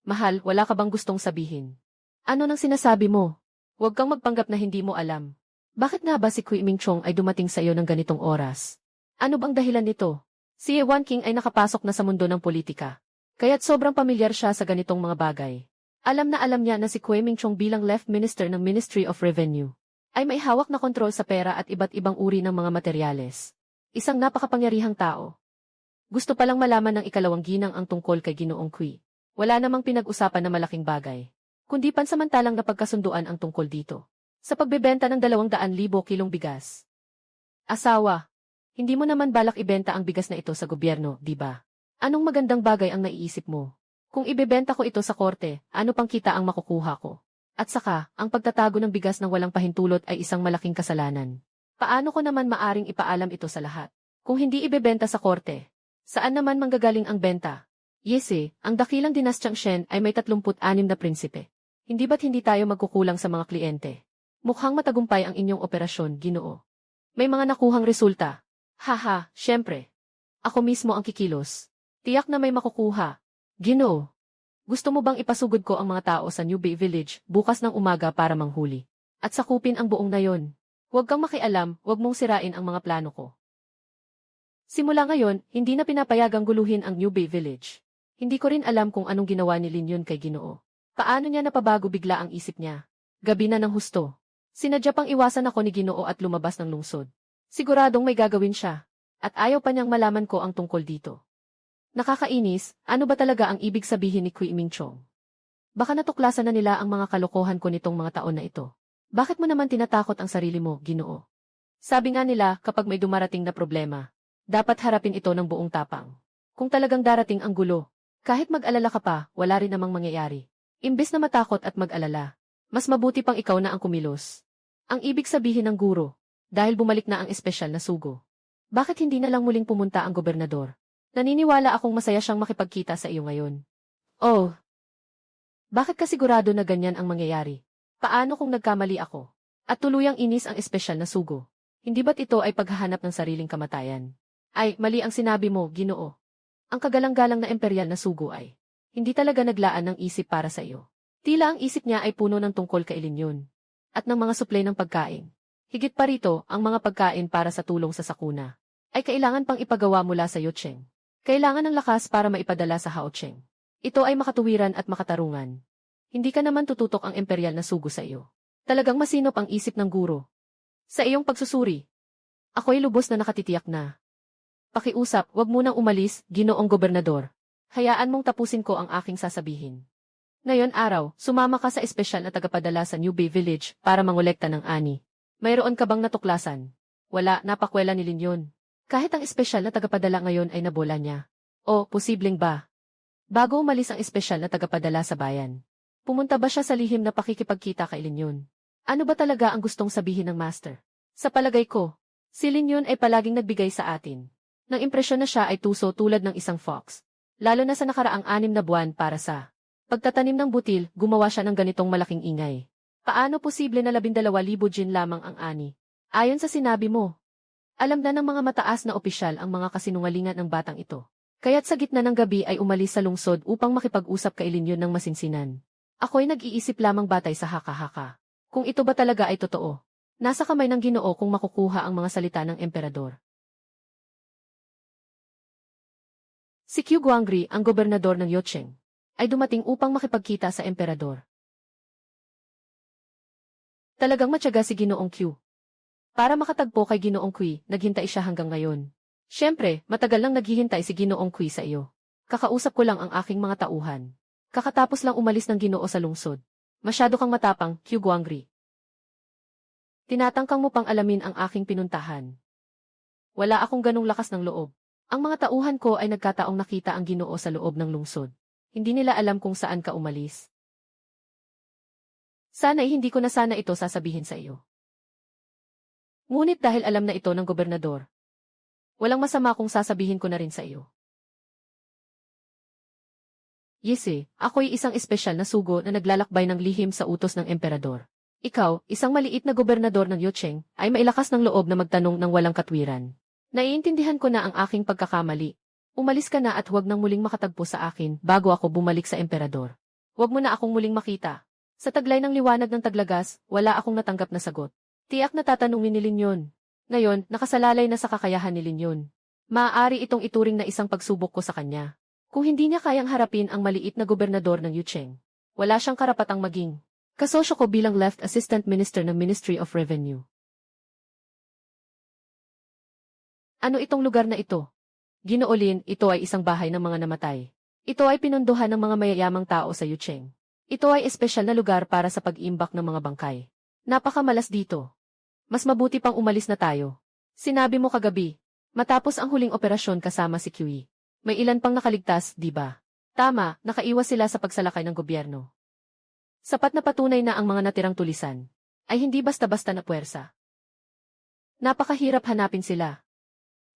Mahal, wala ka bang gustong sabihin? Ano nang sinasabi mo? Huwag kang magpanggap na hindi mo alam. Bakit nga ba si Kui Mingchong ay dumating sa iyo ng ganitong oras? Ano bang dahilan nito? Si Ye Wanqing ay nakapasok na sa mundo ng politika. Kaya't sobrang pamilyar siya sa ganitong mga bagay. Alam na alam niya na si Kui Mingchong bilang Left Minister ng Ministry of Revenue ay may hawak na kontrol sa pera at iba't ibang uri ng mga materyales. Isang napakapangyarihang tao. Gusto palang malaman ng ikalawang ginang ang tungkol kay Ginoong Kui. Wala namang pinag-usapan na malaking bagay, kundi pansamantalang napagkasunduan ang tungkol dito. Sa pagbebenta ng 200,000 kilong bigas. Asawa, hindi mo naman balak ibenta ang bigas na ito sa gobyerno, di ba? Anong magandang bagay ang naiisip mo? Kung ibebenta ko ito sa korte, ano pang kita ang makukuha ko? At saka, ang pagtatago ng bigas ng walang pahintulot ay isang malaking kasalanan. Paano ko naman maaring ipaalam ito sa lahat? Kung hindi ibebenta sa korte, saan naman manggagaling ang benta? Yese, ang dakilang dinastyang Shen ay may 36 na prinsipe. Hindi ba't hindi tayo magkukulang sa mga kliyente? Mukhang matagumpay ang inyong operasyon, Ginoo. May mga nakuhang resulta. Haha, syempre. Ako mismo ang kikilos. Tiyak na may makukuha. Ginoo. Gusto mo bang ipasugod ko ang mga tao sa New Bay Village bukas ng umaga para manghuli? At sakupin ang buong nayon. Huwag kang makialam, huwag mong sirain ang mga plano ko. Simula ngayon, hindi na pinapayagang guluhin ang New Bay Village. Hindi ko rin alam kung anong ginawa ni Lin Yun kay Ginoo. Paano niya napabago bigla ang isip niya? Gabi na ng husto. Sinadya pang iwasan ako ni Ginoo at lumabas ng lungsod. Siguradong may gagawin siya. At ayaw pa niyang malaman ko ang tungkol dito. Nakakainis, ano ba talaga ang ibig sabihin ni Kui Mingchong? Baka natuklasan na nila ang mga kalokohan ko nitong mga taon na ito. Bakit mo naman tinatakot ang sarili mo, Ginoo? Sabi nga nila, kapag may dumarating na problema, dapat harapin ito ng buong tapang. Kung talagang darating ang gulo, kahit mag-alala ka pa, wala rin namang mangyayari. Imbes na matakot at mag-alala, mas mabuti pang ikaw na ang kumilos. Ang ibig sabihin ng guro, dahil bumalik na ang espesyal na sugo. Bakit hindi na lang muling pumunta ang gobernador? Naniniwala akong masaya siyang makipagkita sa iyo ngayon. Oh! Bakit ka sigurado na ganyan ang mangyayari? Paano kung nagkamali ako? At tuluyang inis ang espesyal na sugo. Hindi ba't ito ay paghahanap ng sariling kamatayan? Ay, mali ang sinabi mo, Ginoo. Ang kagalang-galang na emperyal na sugo ay hindi talaga naglaan ng isip para sa iyo. Tila ang isip niya ay puno ng tungkol kay Lin Yun. at ng mga suplay ng pagkain. Higit pa rito, ang mga pagkain para sa tulong sa sakuna ay kailangan pang ipagawa mula sa Yucheng. Kailangan ng lakas para maipadala sa Haocheng. Ito ay makatuwiran at makatarungan. Hindi ka naman tututok ang imperial na sugo sa iyo. Talagang masinop ang isip ng guro. Sa iyong pagsusuri, ako'y lubos na nakatitiyak na. Pakiusap, wag munang umalis, Ginoong Gobernador. Hayaan mong tapusin ko ang aking sasabihin. Ngayon araw, sumama ka sa espesyal na tagapadala sa New Bay Village para mangolekta ng ani. Mayroon ka bang natuklasan? Wala, napakwela ni Lin yun. Kahit ang espesyal na tagapadala ngayon ay nabola niya. O, posibleng ba? Bago umalis ang espesyal na tagapadala sa bayan, pumunta ba siya sa lihim na pakikipagkita kay Lin Yun? Ano ba talaga ang gustong sabihin ng master? Sa palagay ko, si Lin Yun ay palaging nagbigay sa atin. Nang impresyon na siya ay tuso tulad ng isang fox. Lalo na sa nakaraang 6 na buwan para sa pagtatanim ng butil, gumawa siya ng ganitong malaking ingay. Paano posible na 12,000 jin lamang ang ani? Ayon sa sinabi mo, alam na ng mga mataas na opisyal ang mga kasinungalingan ng batang ito. Kaya't sa gitna ng gabi ay umalis sa lungsod upang makipag-usap kay Lin Yun ng masinsinan. Ako'y nag-iisip lamang batay sa haka-haka. Kung ito ba talaga ay totoo, nasa kamay ng Ginoo kung makukuha ang mga salita ng emperador. Si Qiu Guangri, ang gobernador ng Yucheng, ay dumating upang makipagkita sa emperador. Talagang matyaga si Ginoong Qiu. Para makatagpo kay Ginoong Kui, naghintay siya hanggang ngayon. Siyempre, matagal lang naghihintay si Ginoong Kui sa iyo. Kakausap ko lang ang aking mga tauhan. Kakatapos lang umalis ng Ginoo sa lungsod. Masyado kang matapang, Qiu Guangri. Tinatangkang mo pang alamin ang aking pinuntahan. Wala akong ganong lakas ng loob. Ang mga tauhan ko ay nagkataong nakita ang Ginoo sa loob ng lungsod. Hindi nila alam kung saan ka umalis. Sana'y hindi ko na sana ito sasabihin sa iyo. Ngunit dahil alam na ito ng gobernador, walang masama kung sasabihin ko na rin sa iyo. Yese, ako'y isang espesyal na sugo na naglalakbay ng lihim sa utos ng emperador. Ikaw, isang maliit na gobernador ng Yucheng, ay mailakas ng loob na magtanong ng walang katwiran. Naiintindihan ko na ang aking pagkakamali. Umalis ka na at huwag nang muling makatagpo sa akin bago ako bumalik sa emperador. Huwag mo na akong muling makita. Sa taglay ng liwanag ng taglagas, wala akong natanggap na sagot. Tiyak na tatanungin ni Lin Yun. Ngayon, nakasalalay na sa kakayahan ni Lin Yun. Maaari itong ituring na isang pagsubok ko sa kanya. Kung hindi niya kayang harapin ang maliit na gobernador ng Yucheng, wala siyang karapatang maging kasosyo ko bilang Left Assistant Minister ng Ministry of Revenue. Ano itong lugar na ito? Ginoo Lin, ito ay isang bahay ng mga namatay. Ito ay pinunduhan ng mga mayayamang tao sa Yucheng. Ito ay espesyal na lugar para sa pag-iimbak ng mga bangkay. Napakamalas dito. Mas mabuti pang umalis na tayo. Sinabi mo kagabi, matapos ang huling operasyon kasama si Qi. May ilan pang nakaligtas, di ba? Tama, nakaiwas sila sa pagsalakay ng gobyerno. Sapat na patunay na ang mga natirang tulisan ay hindi basta-basta na puwersa. Napakahirap hanapin sila.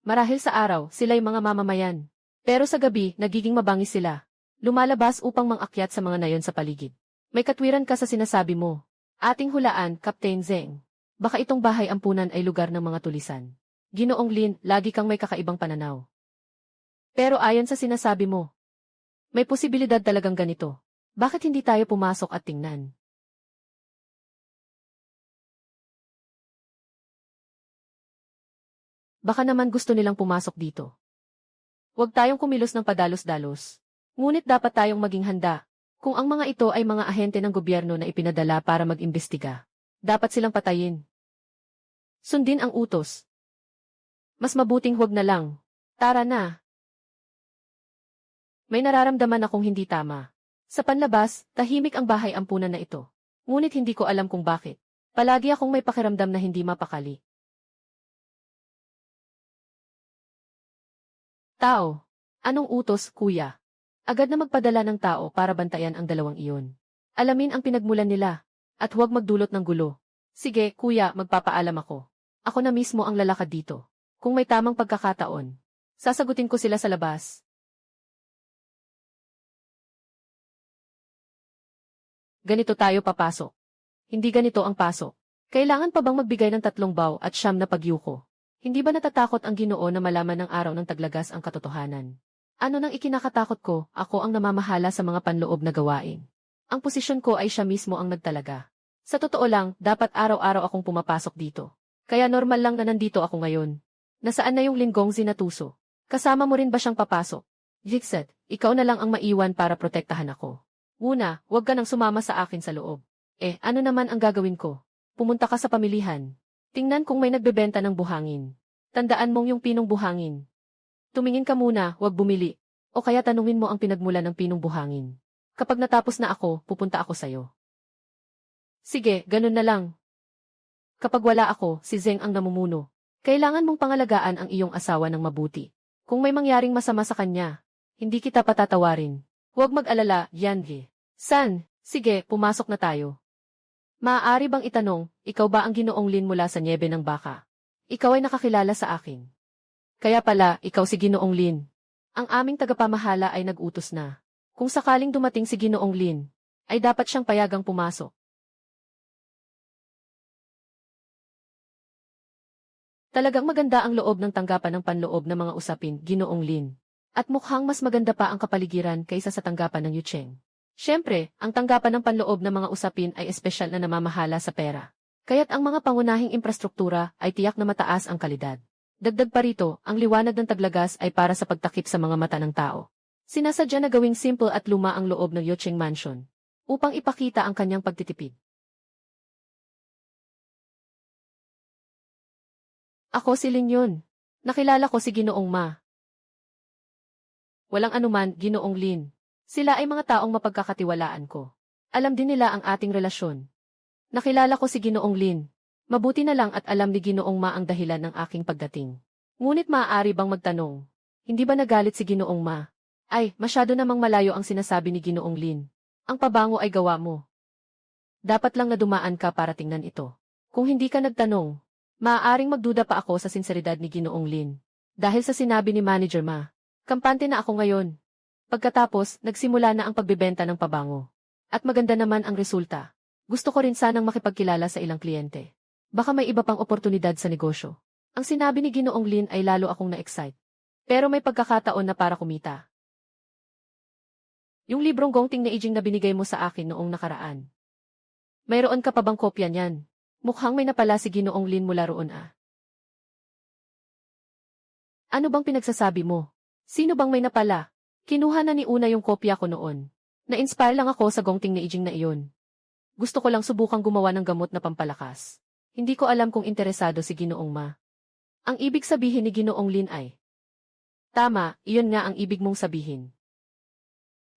Marahil sa araw, sila'y mga mamamayan. Pero sa gabi, nagiging mabangis sila. Lumalabas upang mangakyat sa mga nayon sa paligid. May katwiran ka sa sinasabi mo. Ating hulaan, Captain Zeng. Baka itong bahay ampunan ay lugar ng mga tulisan. Ginoong Lin, lagi kang may kakaibang pananaw. Pero ayon sa sinasabi mo, may posibilidad talagang ganito. Bakit hindi tayo pumasok at tingnan? Baka naman gusto nilang pumasok dito. Huwag tayong kumilos ng padalos-dalos. Ngunit dapat tayong maging handa. Kung ang mga ito ay mga ahente ng gobyerno na ipinadala para mag-imbestiga, dapat silang patayin. Sundin ang utos. Mas mabuting huwag na lang. Tara na. May nararamdaman akong hindi tama. Sa panlabas, tahimik ang bahay ampunan na ito. Ngunit hindi ko alam kung bakit. Palagi akong may pakiramdam na hindi mapakali. Tao. Anong utos, kuya? Agad na magpadala ng tao para bantayan ang dalawang iyon. Alamin ang pinagmulan nila, at huwag magdulot ng gulo. Sige, kuya, magpapaalam ako. Ako na mismo ang lalakad dito. Kung may tamang pagkakataon, sasagutin ko sila sa labas. Ganito tayo papasok. Hindi ganito ang pasok. Kailangan pa bang magbigay ng 3 baw at 9 na pagyuko? Hindi ba natatakot ang Ginoo na malaman ng araw ng taglagas ang katotohanan? Ano nang ikinakatakot ko, ako ang namamahala sa mga panloob na gawain. Ang posisyon ko ay siya mismo ang nagtalaga. Sa totoo lang, dapat araw-araw akong pumapasok dito. Kaya normal lang na nandito ako ngayon. Nasaan na yung linggong Zinatuso? Kasama mo rin ba siyang papasok? Jixet, ikaw na lang ang maiwan para protektahan ako. Una, huwag ka nang sumama sa akin sa loob. Ano naman ang gagawin ko? Pumunta ka sa pamilihan. Tingnan kung may nagbebenta ng buhangin. Tandaan mong yung pinong buhangin. Tumingin ka muna, huwag bumili. O kaya tanungin mo ang pinagmula ng pinong buhangin. Kapag natapos na ako, pupunta ako sa'yo. Sige, ganun na lang. Kapag wala ako, si Zeng ang namumuno. Kailangan mong pangalagaan ang iyong asawa ng mabuti. Kung may mangyaring masama sa kanya, hindi kita patatawarin. Huwag mag-alala, Yanhe. San? Sige, pumasok na tayo. Maaari bang itanong, ikaw ba ang Ginoong Lin mula sa Niebe ng Baka? Ikaw ay nakakilala sa akin. Kaya pala, ikaw si Ginoong Lin. Ang aming tagapamahala ay nag-utos na. Kung sakaling dumating si Ginoong Lin, ay dapat siyang payagang pumasok. Talagang maganda ang loob ng tanggapan ng panloob ng mga usapin, Ginoong Lin. At mukhang mas maganda pa ang kapaligiran kaysa sa tanggapan ng Yucheng. Siyempre, ang tanggapan ng panloob ng mga usapin ay espesyal na namamahala sa pera. Kaya't ang mga pangunahing infrastruktura ay tiyak na mataas ang kalidad. Dagdag pa rito, ang liwanag ng taglagas ay para sa pagtakip sa mga mata ng tao. Sinasadya na gawing simple at luma ang loob ng Yucheng Mansion upang ipakita ang kanyang pagtitipid. Ako si Lin yun. Nakilala ko si Ginoong Ma. Walang anuman, Ginoong Lin. Sila ay mga taong mapagkakatiwalaan ko. Alam din nila ang ating relasyon. Nakilala ko si Ginoong Lin. Mabuti na lang at alam ni Ginoong Ma ang dahilan ng aking pagdating. Ngunit maaari bang magtanong, hindi ba nagalit si Ginoong Ma? Ay, masyado namang malayo ang sinasabi ni Ginoong Lin. Ang pabango ay gawa mo. Dapat lang na dumaan ka para tingnan ito. Kung hindi ka nagtanong, maaaring magduda pa ako sa sinseridad ni Ginoong Lin. Dahil sa sinabi ni Manager Ma, kampante na ako ngayon. Pagkatapos, nagsimula na ang pagbebenta ng pabango. At maganda naman ang resulta. Gusto ko rin sanang makipagkilala sa ilang kliyente. Baka may iba pang oportunidad sa negosyo. Ang sinabi ni Ginoong Lin ay lalo akong na-excite. Pero may pagkakataon na para kumita. Yung librong Gongting na Ijing na binigay mo sa akin noong nakaraan. Mayroon ka pa bang kopya niyan? Mukhang may napala si Ginoong Lin mula roon ah. Ano bang pinagsasabi mo? Sino bang may napala? Kinuha na ni Una yung kopya ko noon. Na-inspire lang ako sa Gongting na Ijing na iyon. Gusto ko lang subukang gumawa ng gamot na pampalakas. Hindi ko alam kung interesado si Ginoong Ma. Ang ibig sabihin ni Ginoong Lin ay, tama, iyon nga ang ibig mong sabihin.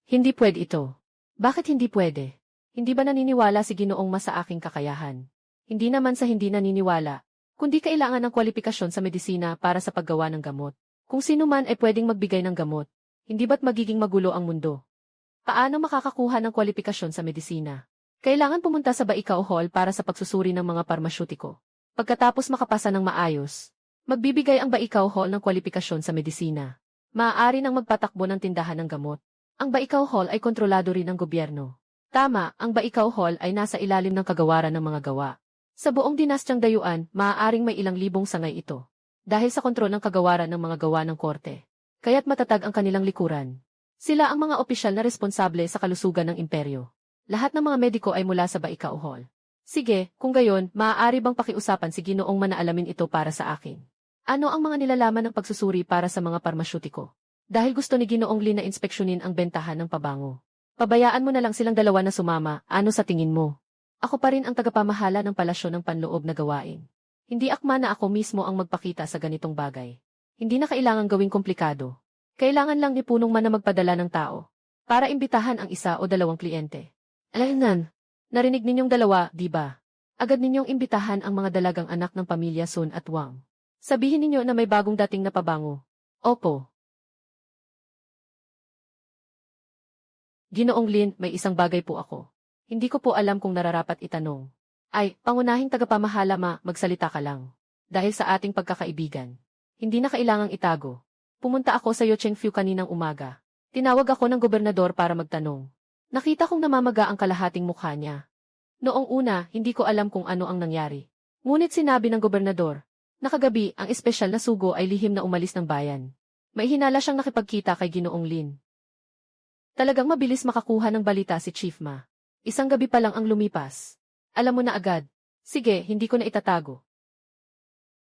Hindi pwede ito. Bakit hindi pwede? Hindi ba naniniwala si Ginoong Ma sa aking kakayahan? Hindi naman sa hindi naniniwala, kundi kailangan ng kwalifikasyon sa medisina para sa paggawa ng gamot. Kung sino man ay pwedeng magbigay ng gamot, hindi ba't magiging magulo ang mundo? Paano makakakuha ng kwalifikasyon sa medisina? Kailangan pumunta sa Baikao Hall para sa pagsusuri ng mga parmasyutiko. Pagkatapos makapasa ng maayos, magbibigay ang Baikao Hall ng kwalifikasyon sa medisina. Maaari nang magpatakbo ng tindahan ng gamot. Ang Baikao Hall ay kontrolado rin ng gobyerno. Tama, ang Baikao Hall ay nasa ilalim ng kagawaran ng mga gawa. Sa buong dinastyang dayuan, maaaring may ilang libong sangay ito. Dahil sa kontrol ng kagawaran ng mga gawa ng korte. Kaya't matatag ang kanilang likuran. Sila ang mga opisyal na responsable sa kalusugan ng imperyo. Lahat ng mga mediko ay mula sa Baikao Hall. Sige, kung gayon, maaari bang pakiusapan si Ginoong Ma na alamin ito para sa akin? Ano ang mga nilalaman ng pagsusuri para sa mga parmasyutiko? Dahil gusto ni Ginoong Lin na inspeksyonin ang bentahan ng pabango. Pabayaan mo na lang silang dalawa na sumama, ano sa tingin mo? Ako pa rin ang tagapamahala ng palasyo ng panloob na gawain. Hindi akma na ako mismo ang magpakita sa ganitong bagay. Hindi na kailangang gawing komplikado. Kailangan lang ni Punong Man na magpadala ng tao para imbitahan ang isa o dalawang kliyente. Alaynan, narinig ninyong dalawa, di ba? Agad ninyong imbitahan ang mga dalagang anak ng pamilya Sun at Wang. Sabihin ninyo na may bagong dating na pabango. Opo. Ginoong Lin, may isang bagay po ako. Hindi ko po alam kung nararapat itanong. Ay, pangunahing tagapamahala Ma, magsalita ka lang. Dahil sa ating pagkakaibigan. Hindi na kailangang itago. Pumunta ako sa Yochengfu kaninang umaga. Tinawag ako ng gobernador para magtanong. Nakita kong namamaga ang kalahating mukha niya. Noong una, hindi ko alam kung ano ang nangyari. Ngunit sinabi ng gobernador, na kagabi ang espesyal na sugo ay lihim na umalis ng bayan. May hinala siyang nakipagkita kay Ginoong Lin. Talagang mabilis makakuha ng balita si Chief Ma. Isang gabi pa lang ang lumipas. Alam mo na agad. Sige, hindi ko na itatago.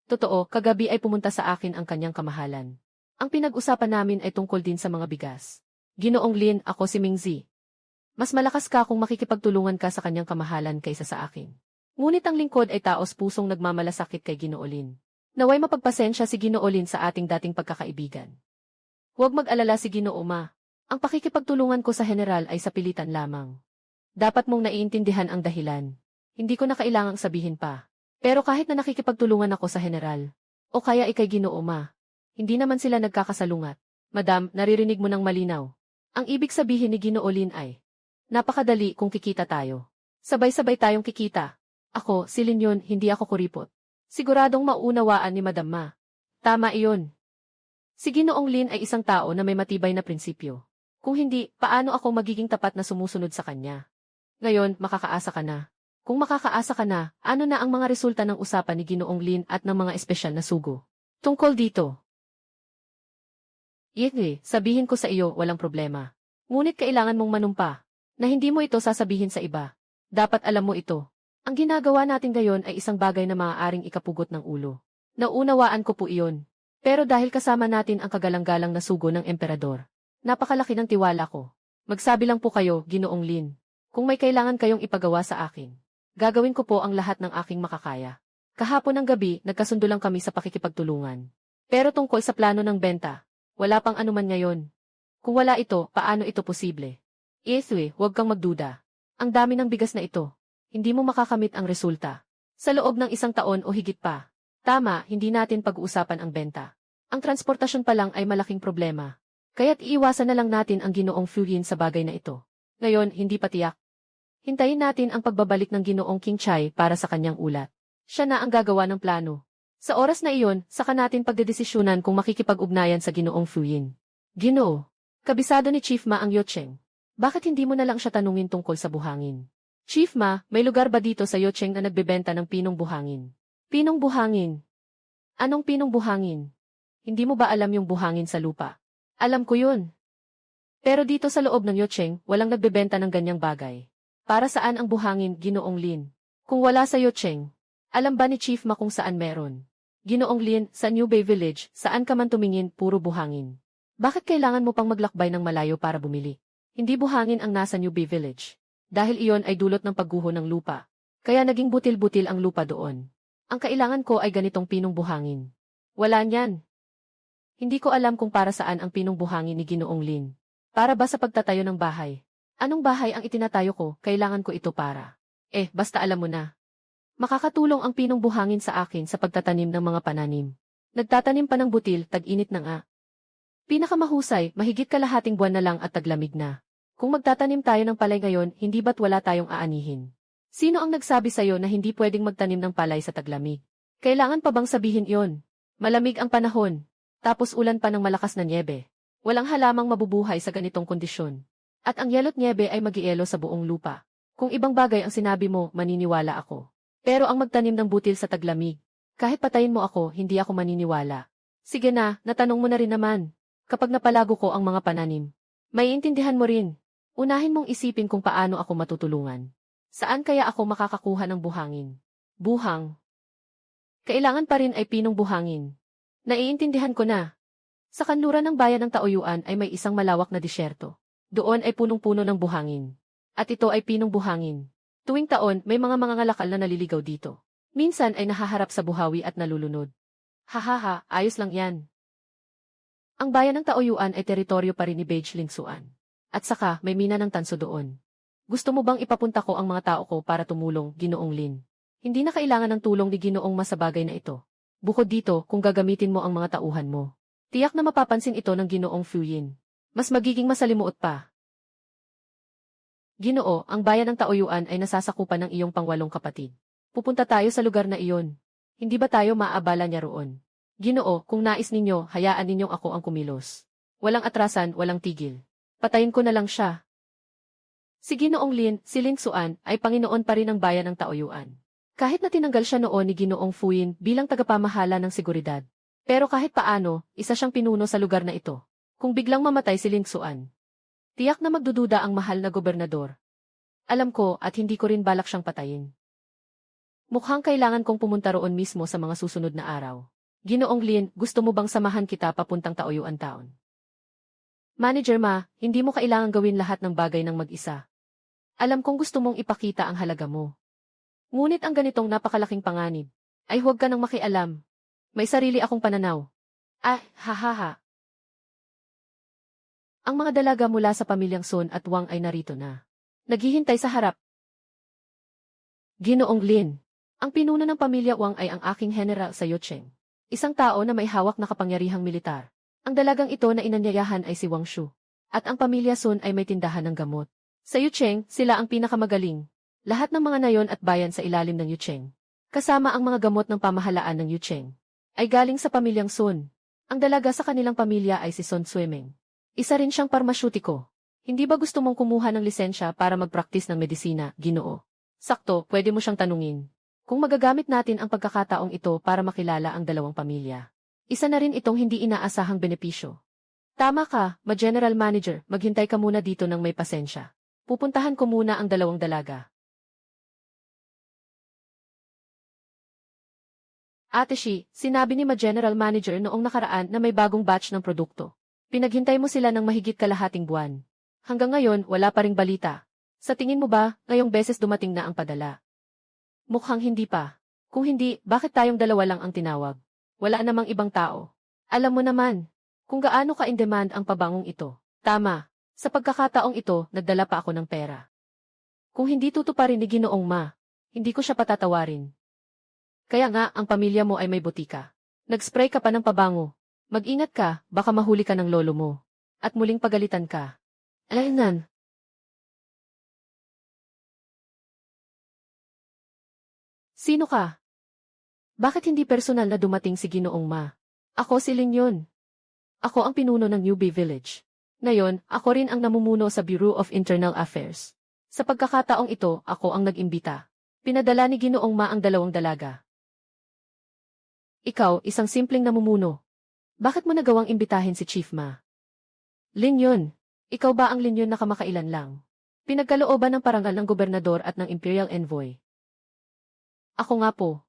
Totoo, kagabi ay pumunta sa akin ang kanyang kamahalan. Ang pinag-usapan namin ay tungkol din sa mga bigas. Ginoong Lin, ako si Mingzi. Mas malakas ka kung makikipagtulungan ka sa kanyang kamahalan kaysa sa akin. Ngunit ang lingkod ay taos pusong nagmamalasakit kay Ginoo Lin. Naway mapagpasensya si Ginoo Lin sa ating dating pagkakaibigan. Huwag mag-alala si Ginoo Ma. Ang pakikipagtulungan ko sa general ay sa pilitan lamang. Dapat mong naiintindihan ang dahilan. Hindi ko na kailangang sabihin pa. Pero kahit na nakikipagtulungan ako sa general, o kaya ikay Ginoo Ma, hindi naman sila nagkakasalungat. Madam, naririnig mo ng malinaw. Ang ibig sabihin ni Ginoo Lin ay, napakadali kung kikita tayo. Sabay-sabay tayong kikita. Ako, si Lin yun, hindi ako kuripot. Siguradong maunawaan ni Madam Ma. Tama iyon. Si Ginoong Lin ay isang tao na may matibay na prinsipyo. Kung hindi, paano ako magiging tapat na sumusunod sa kanya? Ngayon, makakaasa ka na. Kung makakaasa ka na, ano na ang mga resulta ng usapan ni Ginoong Lin at ng mga espesyal na sugo? Tungkol dito. Sabihin ko sa iyo, walang problema. Ngunit kailangan mong manumpa, na hindi mo ito sasabihin sa iba. Dapat alam mo ito. Ang ginagawa natin ngayon ay isang bagay na maaaring ikapugot ng ulo. Naunawaan ko po iyon. Pero dahil kasama natin ang kagalang-galang na sugo ng emperador, napakalaki ng tiwala ko. Magsabi lang po kayo, Ginoong Lin. Kung may kailangan kayong ipagawa sa akin, gagawin ko po ang lahat ng aking makakaya. Kahapon ng gabi, nagkasundo lang kami sa pakikipagtulungan. Pero tungkol sa plano ng benta, wala pang anuman ngayon. Kung wala ito, paano ito posible? Huwag kang magduda. Ang dami ng bigas na ito. Hindi mo makakamit ang resulta. Sa loob ng isang taon o higit pa. Tama, hindi natin pag-uusapan ang benta. Ang transportasyon pa lang ay malaking problema. Kaya't iiwasan na lang natin ang Ginoong Fuyin sa bagay na ito. Ngayon, hindi pa tiyak. Hintayin natin ang pagbabalik ng Ginoong King Chai para sa kanyang ulat. Siya na ang gagawa ng plano. Sa oras na iyon, saka natin pagdedesisyonan kung makikipag-ugnayan sa Ginoong Fuyin. Ginoo, kabisado ni Chief Ma ang Yocheng. Bakit hindi mo na lang siya tanungin tungkol sa buhangin? Chief Ma, may lugar ba dito sa Yocheng na nagbebenta ng pinong buhangin? Pinong buhangin? Anong pinong buhangin? Hindi mo ba alam yung buhangin sa lupa? Alam ko yun. Pero dito sa loob ng Yocheng, walang nagbebenta ng ganyang bagay. Para saan ang buhangin, Ginoong Lin? Kung wala sa Yocheng, alam ba ni Chief Ma kung saan meron? Ginoong Lin, sa New Bay Village, saan ka man tumingin, puro buhangin. Bakit kailangan mo pang maglakbay ng malayo para bumili? Hindi buhangin ang nasa New Bay Village. Dahil iyon ay dulot ng pagguho ng lupa. Kaya naging butil-butil ang lupa doon. Ang kailangan ko ay ganitong pinong buhangin. Wala niyan. Hindi ko alam kung para saan ang pinong buhangin ni Ginoong Lin. Para ba sa pagtatayo ng bahay? Anong bahay ang itinatayo ko, kailangan ko ito para? Basta alam mo na. Makakatulong ang pinong buhangin sa akin sa pagtatanim ng mga pananim. Nagtatanim pa ng butil, tag-init na nga. Pinakamahusay, mahigit kalahating buwan na lang at taglamig na. Kung magtatanim tayo ng palay ngayon, hindi ba't wala tayong aanihin? Sino ang nagsabi sa'yo na hindi pwedeng magtanim ng palay sa taglamig? Kailangan pa bang sabihin iyon? Malamig ang panahon. Tapos ulan pa ng malakas na nyebe. Walang halamang mabubuhay sa ganitong kondisyon. At ang yelot nyebe ay mag-ielo sa buong lupa. Kung ibang bagay ang sinabi mo, maniniwala ako. Pero ang magtanim ng butil sa taglamig, kahit patayin mo ako, hindi ako maniniwala. Sige na, natanong mo na rin naman. Kapag napalago ko ang mga pananim, maiintindihan mo rin. Unahin mong isipin kung paano ako matutulungan. Saan kaya ako makakakuha ng buhangin? Buhang. Kailangan pa rin ay pinong buhangin. Naiintindihan ko na. Sa kanluran ng bayan ng Taoyuan ay may isang malawak na disyerto. Doon ay punong-puno ng buhangin. At ito ay pinong buhangin. Tuwing taon, may mga mangangalakal na naliligaw dito. Minsan ay nahaharap sa buhawi at nalulunod. Hahaha, ayos lang yan. Ang bayan ng Taoyuan ay teritoryo pa rin ni Beige Lingsuan. At saka, may mina ng tanso doon. Gusto mo bang ipapunta ko ang mga tao ko para tumulong, Ginoong Lin? Hindi na kailangan ng tulong ni Ginoong Ma sa bagay na ito. Bukod dito, kung gagamitin mo ang mga tauhan mo, tiyak na mapapansin ito ng Ginoong Fuyin. Mas magiging masalimuot pa. Ginoo, ang bayan ng Taoyuan ay nasasakupan ng iyong pangwalong kapatid. Pupunta tayo sa lugar na iyon. Hindi ba tayo maaabala niya roon? Ginoo, kung nais ninyo, hayaan ninyong ako ang kumilos. Walang atrasan, walang tigil. Patayin ko na lang siya. Si Ginoong Lin, si Lingsuan, ay Panginoon pa rin ng bayan ng Taoyuan. Kahit na tinanggal siya noon ni Ginoong Fuyin bilang tagapamahala ng seguridad. Pero kahit paano, isa siyang pinuno sa lugar na ito. Kung biglang mamatay si Lingsuan, tiyak na magdududa ang mahal na gobernador. Alam ko at hindi ko rin balak siyang patayin. Mukhang kailangan kong pumunta roon mismo sa mga susunod na araw. Ginoong Lin, gusto mo bang samahan kita papuntang Taoyuan Town? Manager Ma, hindi mo kailangan gawin lahat ng bagay ng mag-isa. Alam kong gusto mong ipakita ang halaga mo. Ngunit ang ganitong napakalaking panganib, ay huwag ka nang makialam. May sarili akong pananaw. Ah, hahaha. Ang mga dalaga mula sa pamilyang Sun at Wang ay narito na. Naghihintay sa harap. Ginoong Lin, ang pinuno ng pamilya Wang ay ang aking general sa Yucheng. Isang tao na may hawak na kapangyarihang militar. Ang dalagang ito na inanyayahan ay si Wang Shu. At ang pamilya Sun ay may tindahan ng gamot. Sa Yucheng, sila ang pinakamagaling. Lahat ng mga nayon at bayan sa ilalim ng Yucheng, kasama ang mga gamot ng pamahalaan ng Yucheng, ay galing sa pamilyang Sun. Ang dalaga sa kanilang pamilya ay si Sun Swimming. Isa rin siyang parmasyutiko. Hindi ba gusto mong kumuha ng lisensya para mag-practice ng medisina, Ginoo? Sakto, pwede mo siyang tanungin. Kung magagamit natin ang pagkakataong ito para makilala ang dalawang pamilya. Isa na rin itong hindi inaasahang benepisyo. Tama ka, ma-general manager, maghintay ka muna dito ng may pasensya. Pupuntahan ko muna ang dalawang dalaga. Ate Shi, sinabi ni ma-general manager noong nakaraan na may bagong batch ng produkto. Pinaghintay mo sila ng mahigit kalahating buwan. Hanggang ngayon, wala pa ring balita. Sa tingin mo ba, ngayong beses dumating na ang padala? Mukhang hindi pa. Kung hindi, bakit tayong dalawa lang ang tinawag? Wala namang ibang tao. Alam mo naman, kung gaano ka-in-demand ang pabangong ito. Tama, sa pagkakataong ito, nagdala pa ako ng pera. Kung hindi tutuparin ni Ginoong Ma, hindi ko siya patatawarin. Kaya nga, ang pamilya mo ay may botika. Nag-spray ka pa ng pabango. Mag-ingat ka, baka mahuli ka ng lolo mo. At muling pagalitan ka. Alaynan. Sino ka? Bakit hindi personal na dumating si Ginoong Ma? Ako si Lin yun. Ako ang pinuno ng Newbie Village. Ngayon, ako rin ang namumuno sa Bureau of Internal Affairs. Sa pagkakataong ito, ako ang nag-imbita. Pinadala ni Ginoong Ma ang dalawang dalaga. Ikaw, isang simpleng namumuno. Bakit mo nagawang imbitahin si Chief Ma? Lin yun. Ikaw ba ang Lin yun na kamakailan lang? Pinagkalooban ng parangal ng gobernador at ng Imperial Envoy. Ako nga po.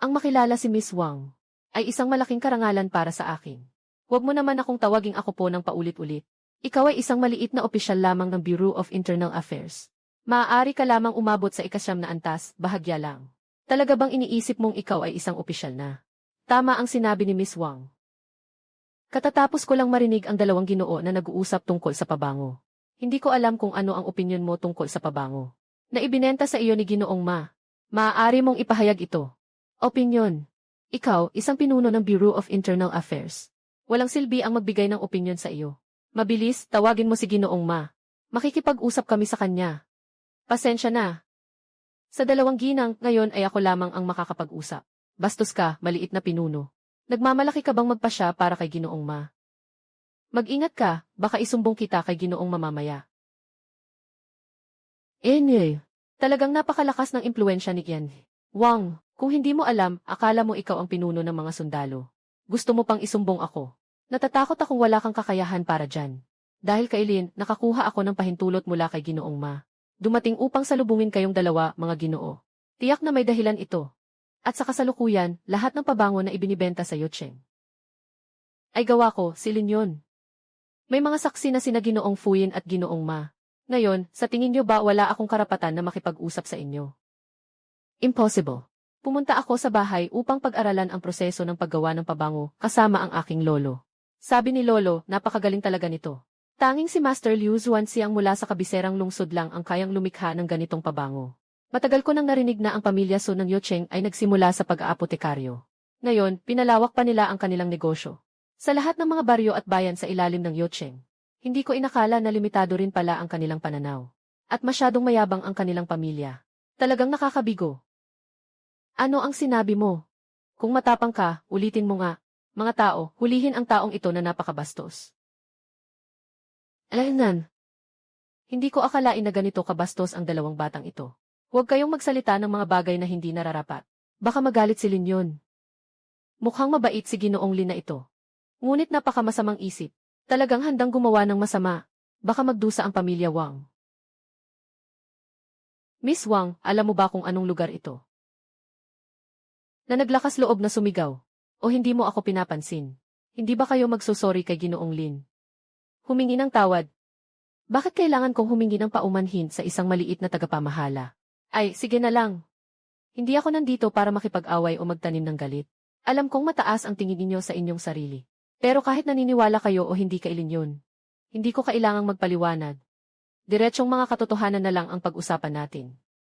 Ang makilala si Miss Wang ay isang malaking karangalan para sa akin. Huwag mo naman akong tawaging ako po ng paulit-ulit. Ikaw ay isang maliit na opisyal lamang ng Bureau of Internal Affairs. Maaari ka lamang umabot sa ikasyam na antas, bahagya lang. Talaga bang iniisip mong ikaw ay isang opisyal na? Tama ang sinabi ni Miss Wang. Katatapos ko lang marinig ang dalawang Ginoo na nag-uusap tungkol sa pabango. Hindi ko alam kung ano ang opinyon mo tungkol sa pabango. Na ibinenta sa iyo ni Ginoong Ma. Maaari mong ipahayag ito. Opinyon. Ikaw, isang pinuno ng Bureau of Internal Affairs. Walang silbi ang magbigay ng opinyon sa iyo. Mabilis, tawagin mo si Ginoong Ma. Makikipag-usap kami sa kanya. Pasensya na. Sa dalawang ginang, ngayon ay ako lamang ang makakapag-usap. Bastos ka, maliit na pinuno. Nagmamalaki ka bang magpasya para kay Ginoong Ma? Mag-ingat ka, baka isumbong kita kay Ginoong mamamaya. Talagang napakalakas ng impluensya ni Yan. Wang, kung hindi mo alam, akala mo ikaw ang pinuno ng mga sundalo. Gusto mo pang isumbong ako. Natatakot akong wala kang kakayahan para dyan. Dahil kay Lin, nakakuha ako ng pahintulot mula kay Ginoong Ma. Dumating upang salubungin kayong dalawa, mga Ginoo. Tiyak na may dahilan ito. At sa kasalukuyan, lahat ng pabango na ibinibenta sa Yucheng ay gawa ko, si Lin yun. May mga saksi na sina Ginoong Fuyin at Ginoong Ma. Ngayon, sa tingin niyo ba wala akong karapatan na makipag-usap sa inyo? Impossible. Pumunta ako sa bahay upang pag-aralan ang proseso ng paggawa ng pabango kasama ang aking lolo. Sabi ni Lolo, napakagaling talaga nito. Tanging si Master Liu Zuanxi ang mula sa kabiserang lungsod lang ang kayang lumikha ng ganitong pabango. Matagal ko nang narinig na ang pamilya Sun ng Yucheng ay nagsimula sa pag-aapotekaryo. Ngayon, pinalawak pa nila ang kanilang negosyo. Sa lahat ng mga baryo at bayan sa ilalim ng Yucheng. Hindi ko inakala na limitado rin pala ang kanilang pananaw. At masyadong mayabang ang kanilang pamilya. Talagang nakakabigo. Ano ang sinabi mo? Kung matapang ka, ulitin mo nga. Mga tao, hulihin ang taong ito na napakabastos. Alaynan. Hindi ko akalain na ganito kabastos ang dalawang batang ito. Huwag kayong magsalita ng mga bagay na hindi nararapat. Baka magalit si Lin yun. Mukhang mabait si Ginoong Lin na ito. Ngunit napakamasamang isip. Talagang handang gumawa ng masama. Baka magdusa ang pamilya Wang. Miss Wang, alam mo ba kung anong lugar ito? Na naglakas loob na sumigaw. O hindi mo ako pinapansin? Hindi ba kayo magsusorry kay Ginoong Lin? Humingi ng tawad. Bakit kailangan kong humingi ng paumanhin sa isang maliit na tagapamahala? Ay, sige na lang. Hindi ako nandito para makipag-away o magtanim ng galit. Alam kong mataas ang tingin ninyo sa inyong sarili. Pero kahit naniniwala kayo o hindi kailin yun, hindi ko kailangang magpaliwanag. Diretsong mga katotohanan na lang ang pag-usapan natin.